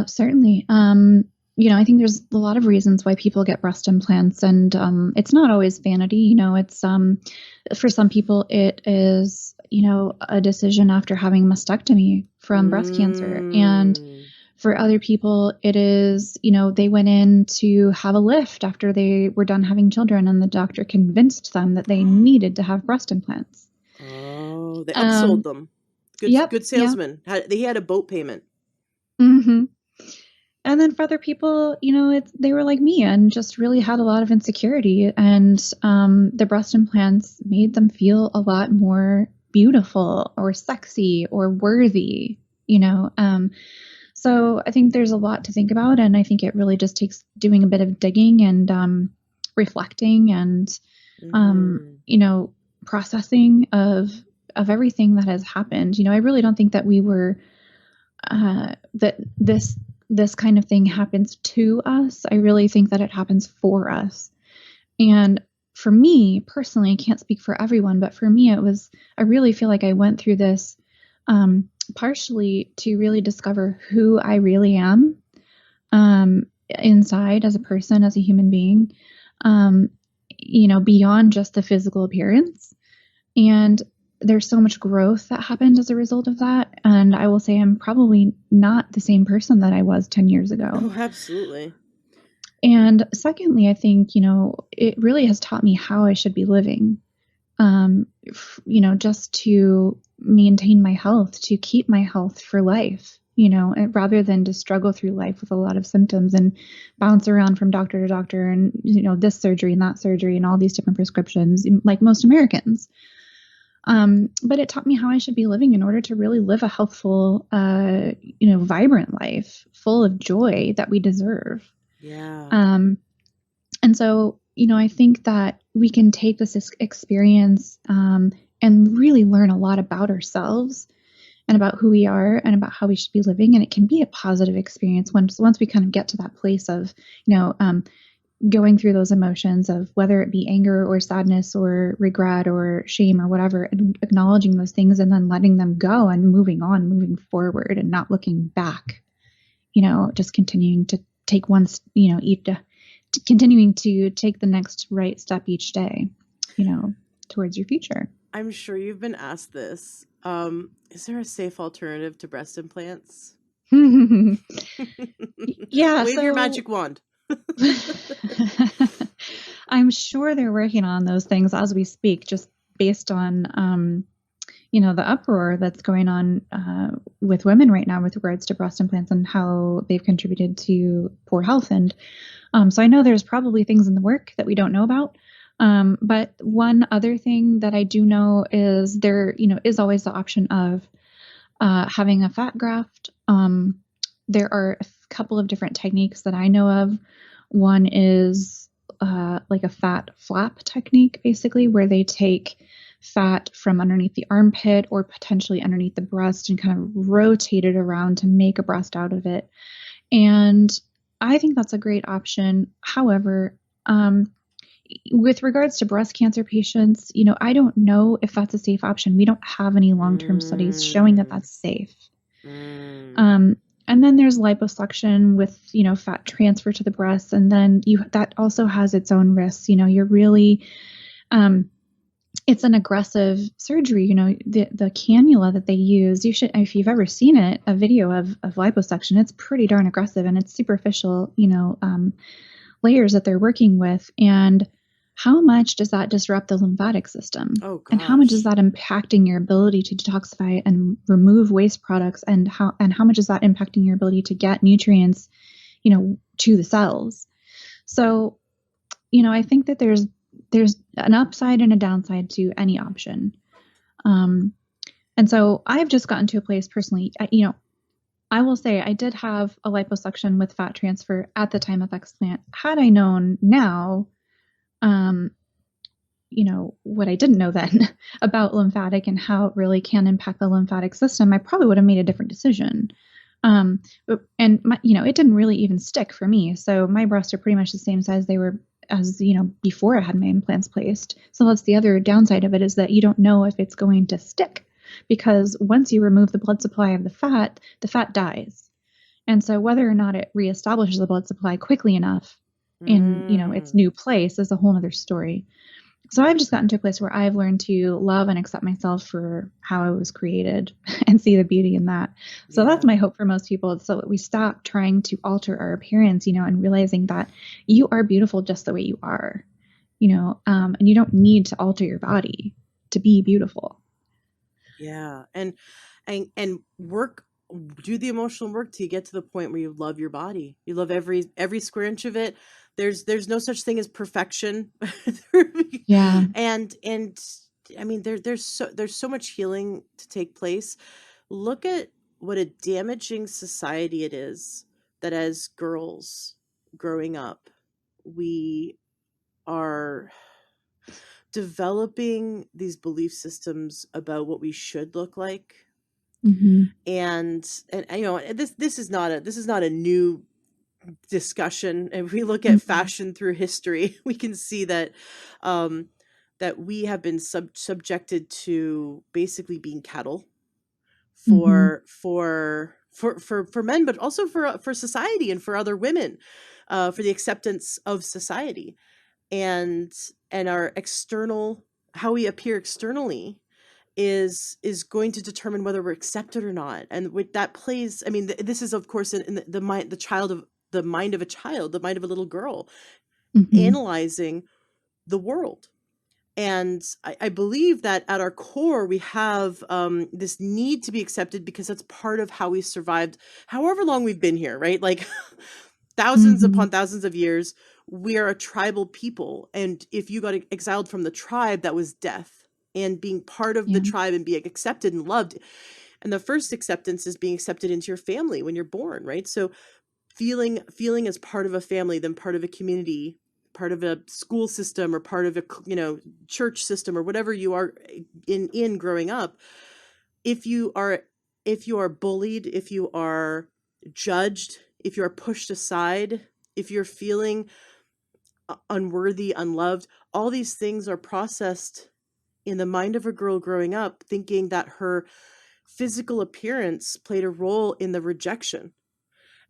Certainly. I think there's a lot of reasons why people get breast implants, and it's not always vanity. It's for some people it is, a decision after having mastectomy from breast cancer, and Mm. for other people it is, they went in to have a lift after they were done having children, and the doctor convinced them that they needed to have breast implants. Oh, they upsold Um, them. yep, Good yep. salesman. He had a boat payment. hmm And then for other people, they were like me and just really had a lot of insecurity, and the breast implants made them feel a lot more beautiful or sexy or worthy, So I think there's a lot to think about, and I think it really just takes doing a bit of digging and reflecting and um, Mhm. you know processing of everything that has happened. I really don't think that we were that this kind of thing happens to us. I really think that it happens for us. And for me personally, I can't speak for everyone, but for me, I really feel like I went through this partially to really discover who I really am inside as a person, as a human being, um, beyond just the physical appearance. And there's so much growth that happened as a result of that. And I will say I'm probably not the same person that I was 10 years ago. Oh, absolutely. And secondly, I think, it really has taught me how I should be living, just to maintain my health, to keep my health for life, rather than to struggle through life with a lot of symptoms and bounce around from doctor to doctor and, this surgery and that surgery and all these different prescriptions, like most Americans. But it taught me how I should be living in order to really live a healthful, vibrant life full of joy that we deserve. Yeah. And so, I think that we can take this experience and really learn a lot about ourselves and about who we are and about how we should be living. And it can be a positive experience once we kind of get to that place of, going through those emotions of whether it be anger or sadness or regret or shame or whatever, and acknowledging those things and then letting them go and moving on, moving forward and not looking back, just continuing to take continuing to take the next right step each day, towards your future. I'm sure you've been asked this. Is there a safe alternative to breast implants? Yeah, Wave your so magic wand. I'm sure they're working on those things as we speak, just based on, the uproar that's going on with women right now with regards to breast implants and how they've contributed to poor health. And so I know there's probably things in the work that we don't know about. But one other thing that I do know is there, is always the option of having a fat graft. There are a couple of different techniques that I know of. One is like a fat flap technique, basically, where they take fat from underneath the armpit or potentially underneath the breast and kind of rotate it around to make a breast out of it. And I think that's a great option. However, with regards to breast cancer patients, I don't know if that's a safe option. We don't have any long-term studies showing that that's safe. And then there's liposuction with, fat transfer to the breast. And then that also has its own risks. You're really, it's an aggressive surgery. The cannula that they use, if you've ever seen it, a video of liposuction, it's pretty darn aggressive and it's superficial, layers that they're working with. And how much does that disrupt the lymphatic system? Oh And how much is gosh. that impacting your ability to detoxify and remove waste products? And how much is that impacting your ability to get nutrients, to the cells? So, I think that there's an upside and a downside to any option. And so I've just gotten to a place personally, I will say I did have a liposuction with fat transfer at the time of explant. Had I known now, what I didn't know then about lymphatic and how it really can impact the lymphatic system, I probably would have made a different decision. And it didn't really even stick for me. So my breasts are pretty much the same size they were as, before I had my implants placed. So that's the other downside of it, is that you don't know if it's going to stick, because once you remove the blood supply of the fat dies. And so whether or not it reestablishes the blood supply quickly enough in, its new place is a whole other story. So I've just gotten to a place where I've learned to love and accept myself for how I was created and see the beauty in that. So that's my hope for most people, so that we stop trying to alter our appearance, and realizing that you are beautiful just the way you are, and you don't need to alter your body to be beautiful. Yeah. And work, do the emotional work till you get to the point where you love your body. You love every square inch of it. There's no such thing as perfection. Yeah. And I mean, there's so much healing to take place. Look at what a damaging society it is that as girls growing up, we are developing these belief systems about what we should look like. Mm-hmm. And this is not a new discussion. If we look at Mm-hmm. fashion through history, we can see that um that we have been subjected to basically being cattle Mm-hmm. for men, but also for society and for other women, for the acceptance of society, and our external, how we appear externally is going to determine whether we're accepted or not. And with that plays, I mean, this is of course in the mind, the mind of a child, the mind of a little girl, Mm-hmm. analyzing the world. And I believe that at our core we have this need to be accepted, because that's part of how we survived however long we've been here, right? Like thousands Mm-hmm. upon thousands of years. We are a tribal people, and if you got exiled from the tribe, that was death. And being part of the Yeah. tribe and being accepted and loved, and the first acceptance is being accepted into your family when you're born, right? So feeling as part of a family, then part of a community, part of a school system, or part of a church system, or whatever you are in growing up. If you are bullied, if you are judged, if you are pushed aside, if you're feeling unworthy, unloved, all these things are processed in the mind of a girl growing up, thinking that her physical appearance played a role in the rejection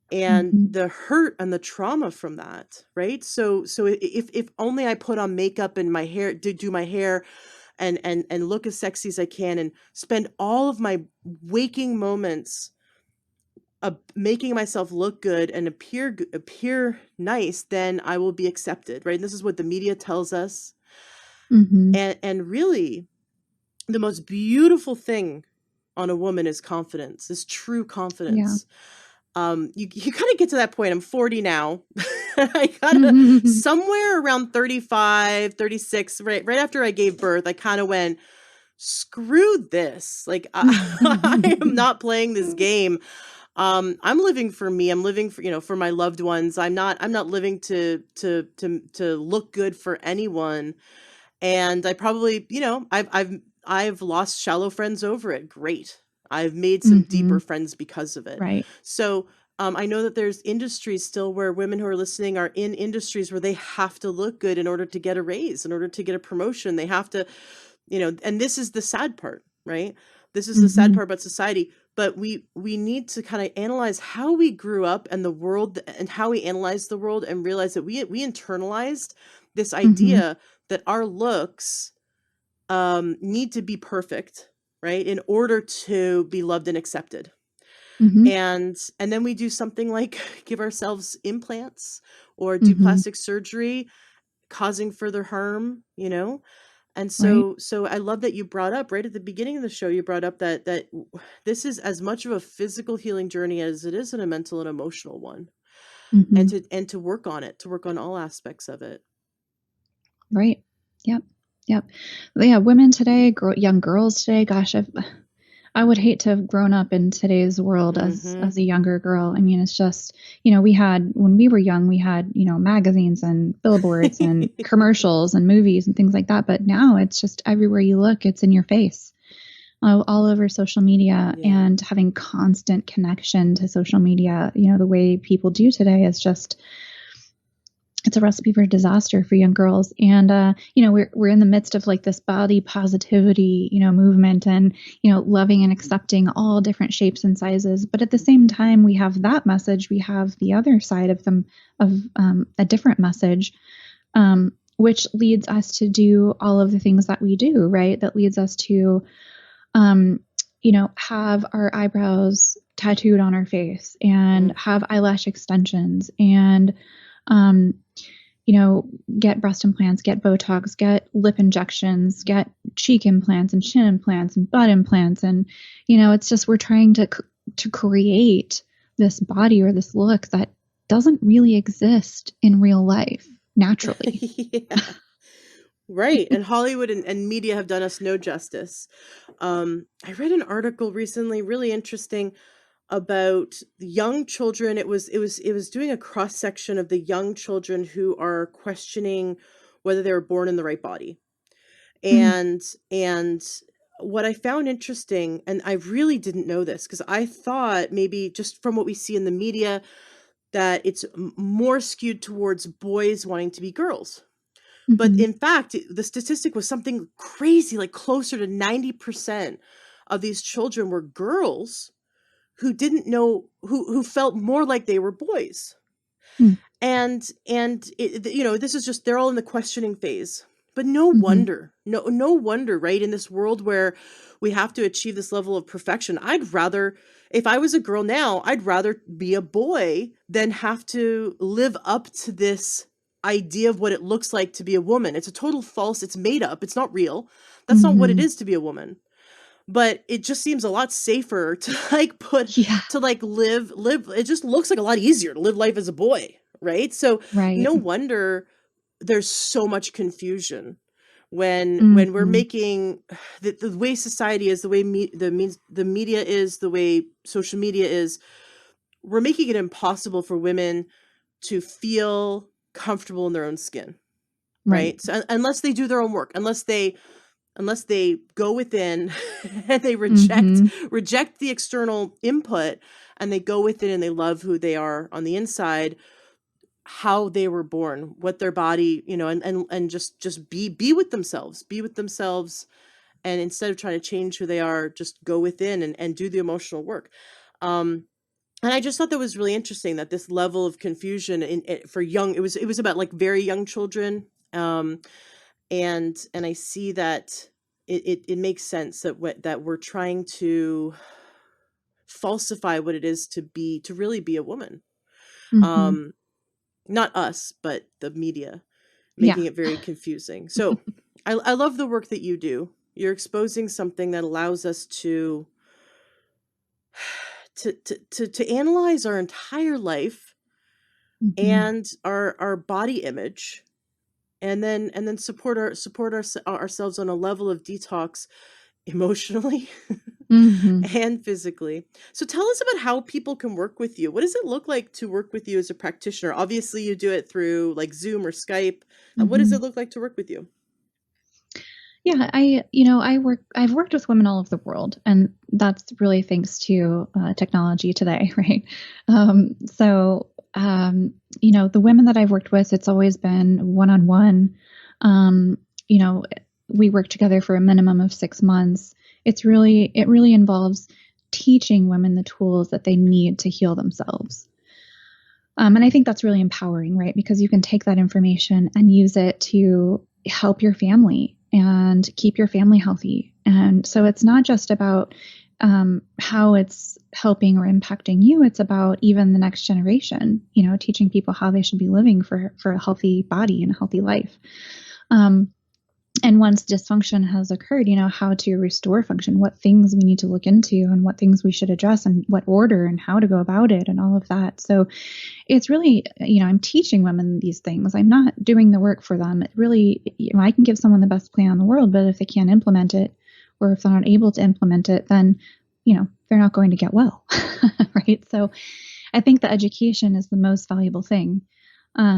and Mm-hmm. the hurt and the trauma from that, right? So if only I put on makeup and my hair, do my hair and look as sexy as I can, and spend all of my waking moments making myself look good and appear nice, then I will be accepted, right? And this is what the media tells us. Mm-hmm. And really, the most beautiful thing on a woman is confidence, is true Yeah. confidence. You kind of get to that point. I'm 40 now. I gotta, Mm-hmm. somewhere around 35, 36, right after I gave birth, I kind of went, screw this. Like, I am not playing this game. I'm living for me. I'm living for, for my loved ones. I'm not living to look good for anyone. And I probably, I've lost shallow friends over it. Great. I've made some Mm-hmm. deeper friends because of it. Right. So, I know that there's industries still where women who are listening are in industries where they have to look good in order to get a raise, in order to get a promotion. They have to, and this is the sad part, right? This is the sad Mm-hmm. part about society. But we need to kind of analyze how we grew up and the world, and how we analyze the world, and realize that we internalized this Mm-hmm. idea that our looks need to be perfect, right, in order to be loved and accepted. Mm-hmm. And then we do something like give ourselves implants or do Mm-hmm. plastic surgery, causing further harm, And Right. so I love that you brought up right at the beginning of the show, you brought up that this is as much of a physical healing journey as it is in a mental and emotional one. And Mm-hmm. to work on it, to work on all aspects of it. Right. Yep. Yep. Yeah. Women today, young girls today, gosh, I would hate to have grown up in today's world Mhm. as a younger girl. I mean, it's just, we had when we were young, we had, magazines and billboards and commercials and movies and things like that. But now it's just everywhere you look, it's in your face, all over social media, Yeah. and having constant connection to social media, the way people do today is just, it's a recipe for disaster for young girls. And we're in the midst of like this body positivity, movement, and loving and accepting all different shapes and sizes. But at the same time, we have that message. We have the other side of them, of a different message, which leads us to do all of the things that we do, right? That leads us to have our eyebrows tattooed on our face and have eyelash extensions and um, get breast implants, get Botox, get lip injections, get cheek implants and chin implants and butt implants. And, it's just, we're trying to create this body or this look that doesn't really exist in real life naturally. Yeah. Right. And Hollywood and media have done us no justice. I read an article recently, really interesting, about the young children. It was doing a cross section of the young children who are questioning whether they were born in the right body. Mm, And what I found interesting, and I really didn't know this because I thought maybe just from what we see in the media that it's more skewed towards boys wanting to be girls. But mhm, in fact, the statistic was something crazy, like closer to 90% of these children were girls who didn't know, who felt more like they were boys. mm, This is just, they're all in the questioning phase. But no mhm, wonder, no wonder, right? In this world where we have to achieve this level of perfection, I'd rather, if I was a girl now, I'd rather be a boy than have to live up to this idea of what it looks like to be a woman. It's a total false, it's made up, it's not real. That's not what it mhm. is to be a woman. But it just seems a lot safer to Yeah, live. It just looks like a lot easier to live life as a boy, right? So right. no wonder there's so much confusion when we're Mhm, making the way society is, the way the media is, the way social media is, we're making it impossible for women to feel comfortable in their own skin, right. right? So unless they do their own work, unless they go within and they Mhm, reject the external input, and they go within and they love who they are on the inside, how they were born, what their body, and just be with themselves, and instead of trying to change who they are, just go within and do the emotional work. um and I just thought that was really interesting, that this level of confusion for young, it was about like very young children. And I see that it makes sense that we're trying to falsify what it is to really be a woman. mhm. um Not us, but the media, Yeah. making it very confusing. So I love the work that you do. You're exposing something that allows us to analyze our entire life Mhm, and our body image, and then ourselves on a level of detox, emotionally mhm, and physically. So tell us about how people can work with you. What does it look like to work with you as a practitioner? Obviously, you do it through like Zoom or Skype. What does it mhm. look like to work with you? Yeah, I've worked with women all over the world, and that's really thanks to technology today, right? The women that I've worked with, it's always been one-on-one. Um, you know, we work together for a minimum of 6 months. It really involves teaching women the tools that they need to heal themselves. And I think that's really empowering, right? Because you can take that information and use it to help your family and keep your family healthy. And so it's not just about how it's helping or impacting you. It's about even the next generation, teaching people how they should be living for a healthy body and a healthy life. And once dysfunction has occurred, how to restore function, what things we need to look into and what things we should address and what order and how to go about it and all of that. So it's really, I'm teaching women these things. I'm not doing the work for them. It really, I can give someone the best plan in the world, but if they can't implement it, or if they're not able to implement it, then, they're not going to get well. Right. So I think the education is the most valuable thing.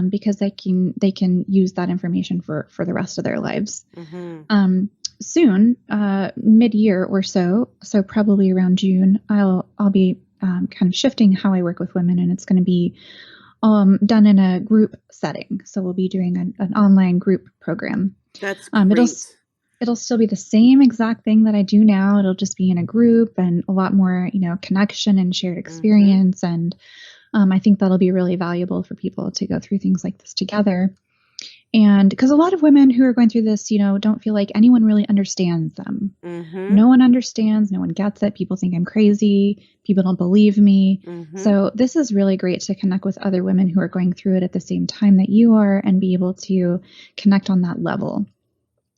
Because they can use that information for the rest of their lives. Mm-hmm. Soon, mid-year or so probably around June, I'll be kind of shifting how I work with women, and it's going to be done in a group setting. So we'll be doing an online group program. That's great. It'll still be the same exact thing that I do now. It'll just be in a group and a lot more, connection and shared experience. Mm-hmm. And I think that'll be really valuable for people to go through things like this together. And because a lot of women who are going through this, don't feel like anyone really understands them. Mm-hmm. No one understands. No one gets it. People think I'm crazy. People don't believe me. Mm-hmm. So this is really great to connect with other women who are going through it at the same time that you are and be able to connect on that level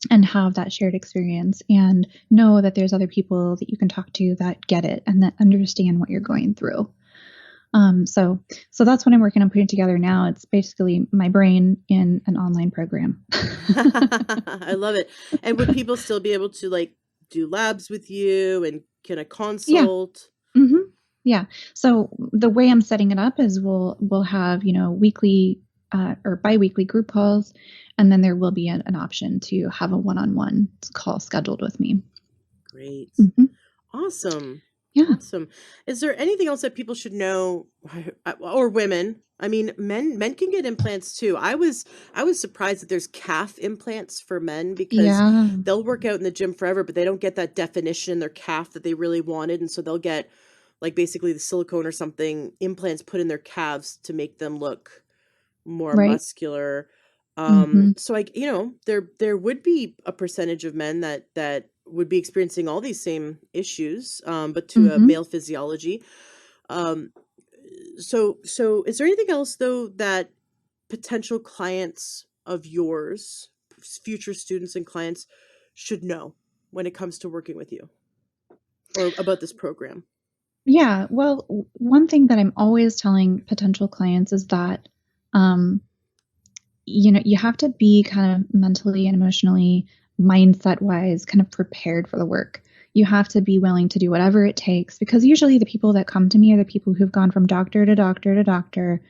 and have that shared experience and know that there's other people that you can talk to that get it and that understand what you're going through. So that's what I'm working on putting together now. It's basically my brain in an online program. I love it. And would people still be able to do labs with you and can I consult? Yeah. Mm-hmm. Yeah. So the way I'm setting it up is we'll have, weekly, or biweekly group calls, and then there will be an option to have a one-on-one call scheduled with me. Great. Mm-hmm. Awesome. Yeah. Awesome. Is there anything else that people should know, or women? I mean, men can get implants too. I was surprised that there's calf implants for men because they'll work out in the gym forever, but they don't get that definition in their calf that they really wanted. And so they'll get basically the silicone or something implants put in their calves to make them look more muscular. So there would be a percentage of men that would be experiencing all these same issues, but to a male physiology. So is there anything else though that potential clients of yours, future students and clients, should know when it comes to working with you or about this program? Yeah, well, one thing that I'm always telling potential clients is that, you have to be kind of mentally and emotionally, mindset wise, kind of prepared for the work. You have to be willing to do whatever it takes, because usually the people that come to me are the people who've gone from doctor to doctor to doctor.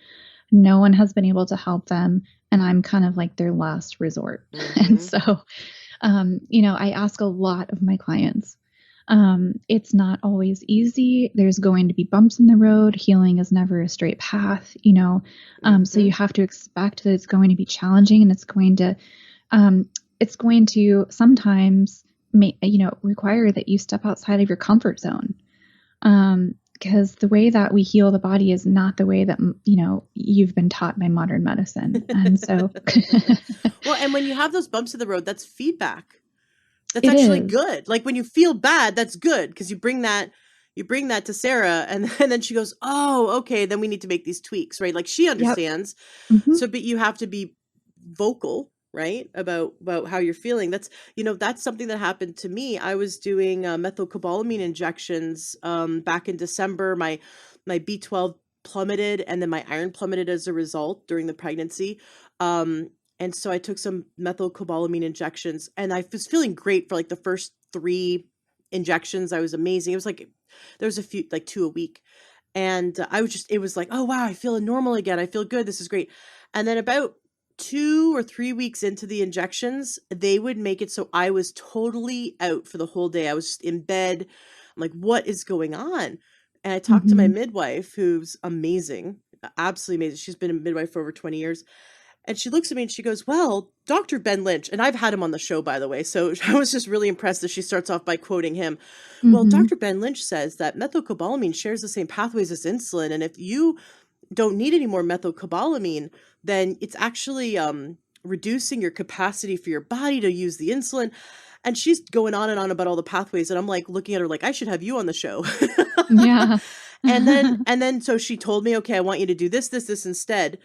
No one has been able to help them, and I'm kind of like their last resort. Mm-hmm. And so, I ask a lot of my clients. It's not always easy. There's going to be bumps in the road. Healing is never a straight path, so you have to expect that it's going to be challenging, and it's going to sometimes require that you step outside of your comfort zone. Because the way that we heal the body is not the way that, you've been taught by modern medicine. And so. Well, and when you have those bumps in the road, that's feedback. That's actually good. Like when you feel bad, that's good because you bring that to Sarah and then she goes, oh, okay, then we need to make these tweaks, right? Like she understands. Yep. Mm-hmm. So, but you have to be vocal, right? About how you're feeling. That's something that happened to me. I was doing methylcobalamin injections back in December. My B12 plummeted and then my iron plummeted as a result during the pregnancy. And so I took some methylcobalamin injections and I was feeling great for the first 3 injections. I was amazing. It was there was a few, 2 a week. And it was like, oh, wow, I feel normal again. I feel good. This is great. And then about 2 or 3 weeks into the injections, they would make it so I was totally out for the whole day. I was just in bed. I'm like, what is going on? And I talked to my midwife, who's amazing, absolutely amazing. She's been a midwife for over 20 years. And she looks at me and she goes, well, Dr. Ben Lynch, and I've had him on the show, by the way, so I was just really impressed that she starts off by quoting him. Mm-hmm. Well, Dr. Ben Lynch says that methylcobalamin shares the same pathways as insulin, and if you don't need any more methylcobalamin, then it's actually reducing your capacity for your body to use the insulin. And she's going on and on about all the pathways, and I'm like looking at her like, I should have you on the show. Yeah. And then so she told me, okay, I want you to do this instead.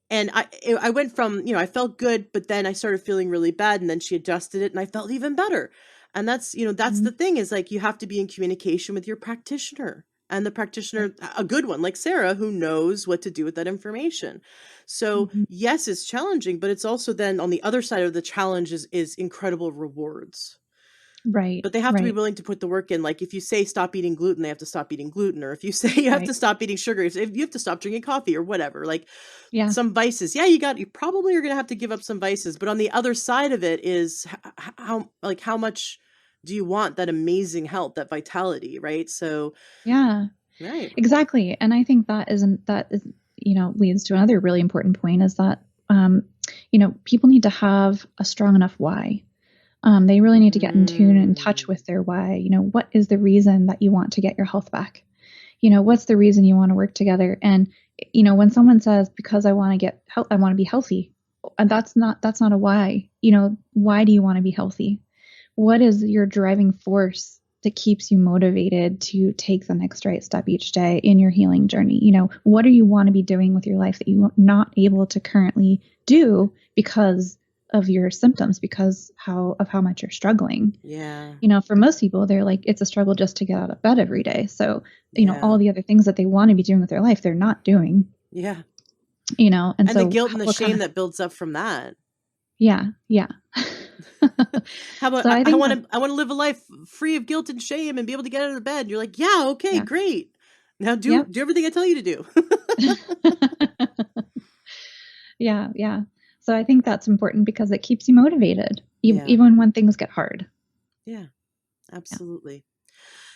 And I went from, I felt good, but then I started feeling really bad, and then she adjusted it and I felt even better. And that's the Mhm. thing, is like, you have to be in communication with your practitioner, and the Right. practitioner, a good one like Sarah, who knows what to do with that information. So Mhm. yes, it's challenging, but it's also, then on the other side of the challenge is incredible rewards. Right. But they have to be Right. willing to put the work in. Like, if you say stop eating gluten, they have to stop eating gluten. Or if you say you have to Right. stop eating sugar, if you have to stop drinking coffee or whatever, like Yeah. some vices. Yeah, you probably are going to have to give up some vices. But on the other side of it is how much do you want that amazing health, that vitality, right? So, Yeah. right. Exactly. And I think that is, leads to another really important point, is that, people need to have a strong enough why. They really need to get in tune and touch Mm, with their why. What is the reason that you want to get your health back? What's the reason you want to work together? And, when someone says, because I want to get help, I want to be healthy, and that's not a why. Why do you want to be healthy? What is your driving force that keeps you motivated to take the next right step each day in your healing journey? What do you want to be doing with your life that you're not able to currently do because of your symptoms, because of how much you're struggling? yeah. For most people, they're like, it's a struggle just to get out of bed every day. So, Yeah. all the other things that they want to be doing with their life, they're not doing, Yeah. and And the so guilt and the what kind shame of, that builds up from that. yeah, yeah. How about So I I think want that, to I want to live a life free of guilt and shame and be able to get out of bed. And you're like, yeah, okay, yeah, great. Now do yep. do everything I tell you to do. Yeah, yeah. So I think that's important because it keeps you motivated, Yeah. even when things get hard. Yeah, Yeah. absolutely.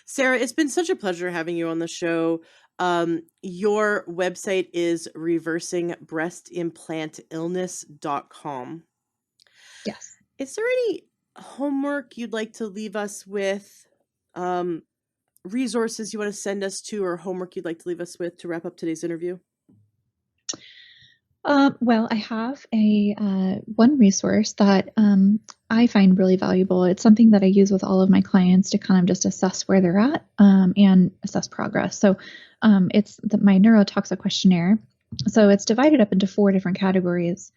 Sarah, it's been such a pleasure having you on the show. Your website is reversingbreastimplantillness.com. Yes. Is there any homework you'd like to leave us with? Um, Resources you want to send us to, or homework you'd like to leave us with to wrap up today's interview? Well, I have a one resource that I find really valuable. It's something that I use with all of my clients to kind of just assess where they're at, and assess progress. So it's my Neurotoxic Questionnaire. So it's divided up into 4 different categories,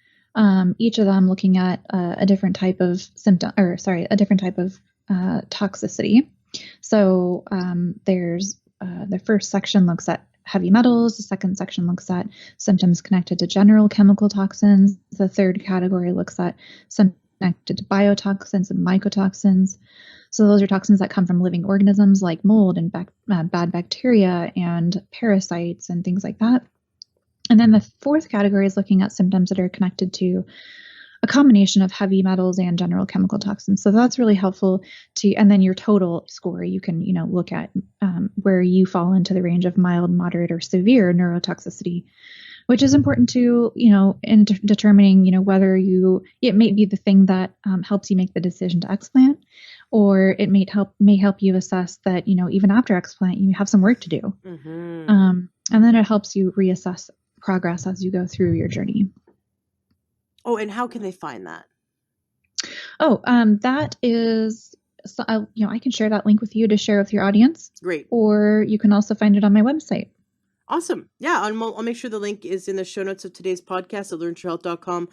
each of them looking at a different type of symptom, or sorry, a different type of toxicity. So there's the first section looks at heavy metals. The second section looks at symptoms connected to general chemical toxins. The third category looks at symptoms connected to biotoxins and mycotoxins. So those are toxins that come from living organisms like mold and bad bacteria and parasites and things like that. And then the fourth category is looking at symptoms that are connected to a combination of heavy metals and general chemical toxins. So that's really helpful to, and then your total score, you can, look at where you fall into the range of mild, moderate, or severe neurotoxicity, which is important to, in determining, whether it may be the thing that helps you make the decision to explant, or it may help you assess that, even after explant, you have some work to do. Mm-hmm. And then it helps you reassess progress as you go through your journey. Oh, and how can they find that? Oh, that is, so, I can share that link with you to share with your audience, Great. or you can also find it on my website. Awesome. Yeah, I'll make sure the link is in the show notes of today's podcast at learnyourhealth.com.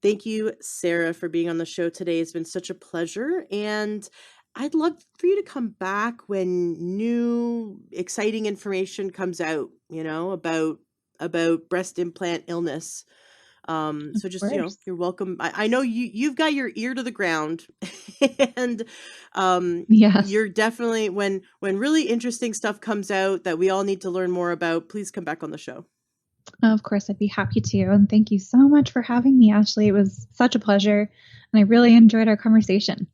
Thank you, Sarah, for being on the show today. It's been such a pleasure. And I'd love for you to come back when new exciting information comes out, about breast implant illness. Of So just, course. you're welcome. I know you've got your ear to the ground, and Yes. you're definitely, when really interesting stuff comes out that we all need to learn more about, please come back on the show. Of course, I'd be happy to. And thank you so much for having me, Ashley. It was such a pleasure. And I really enjoyed our conversation.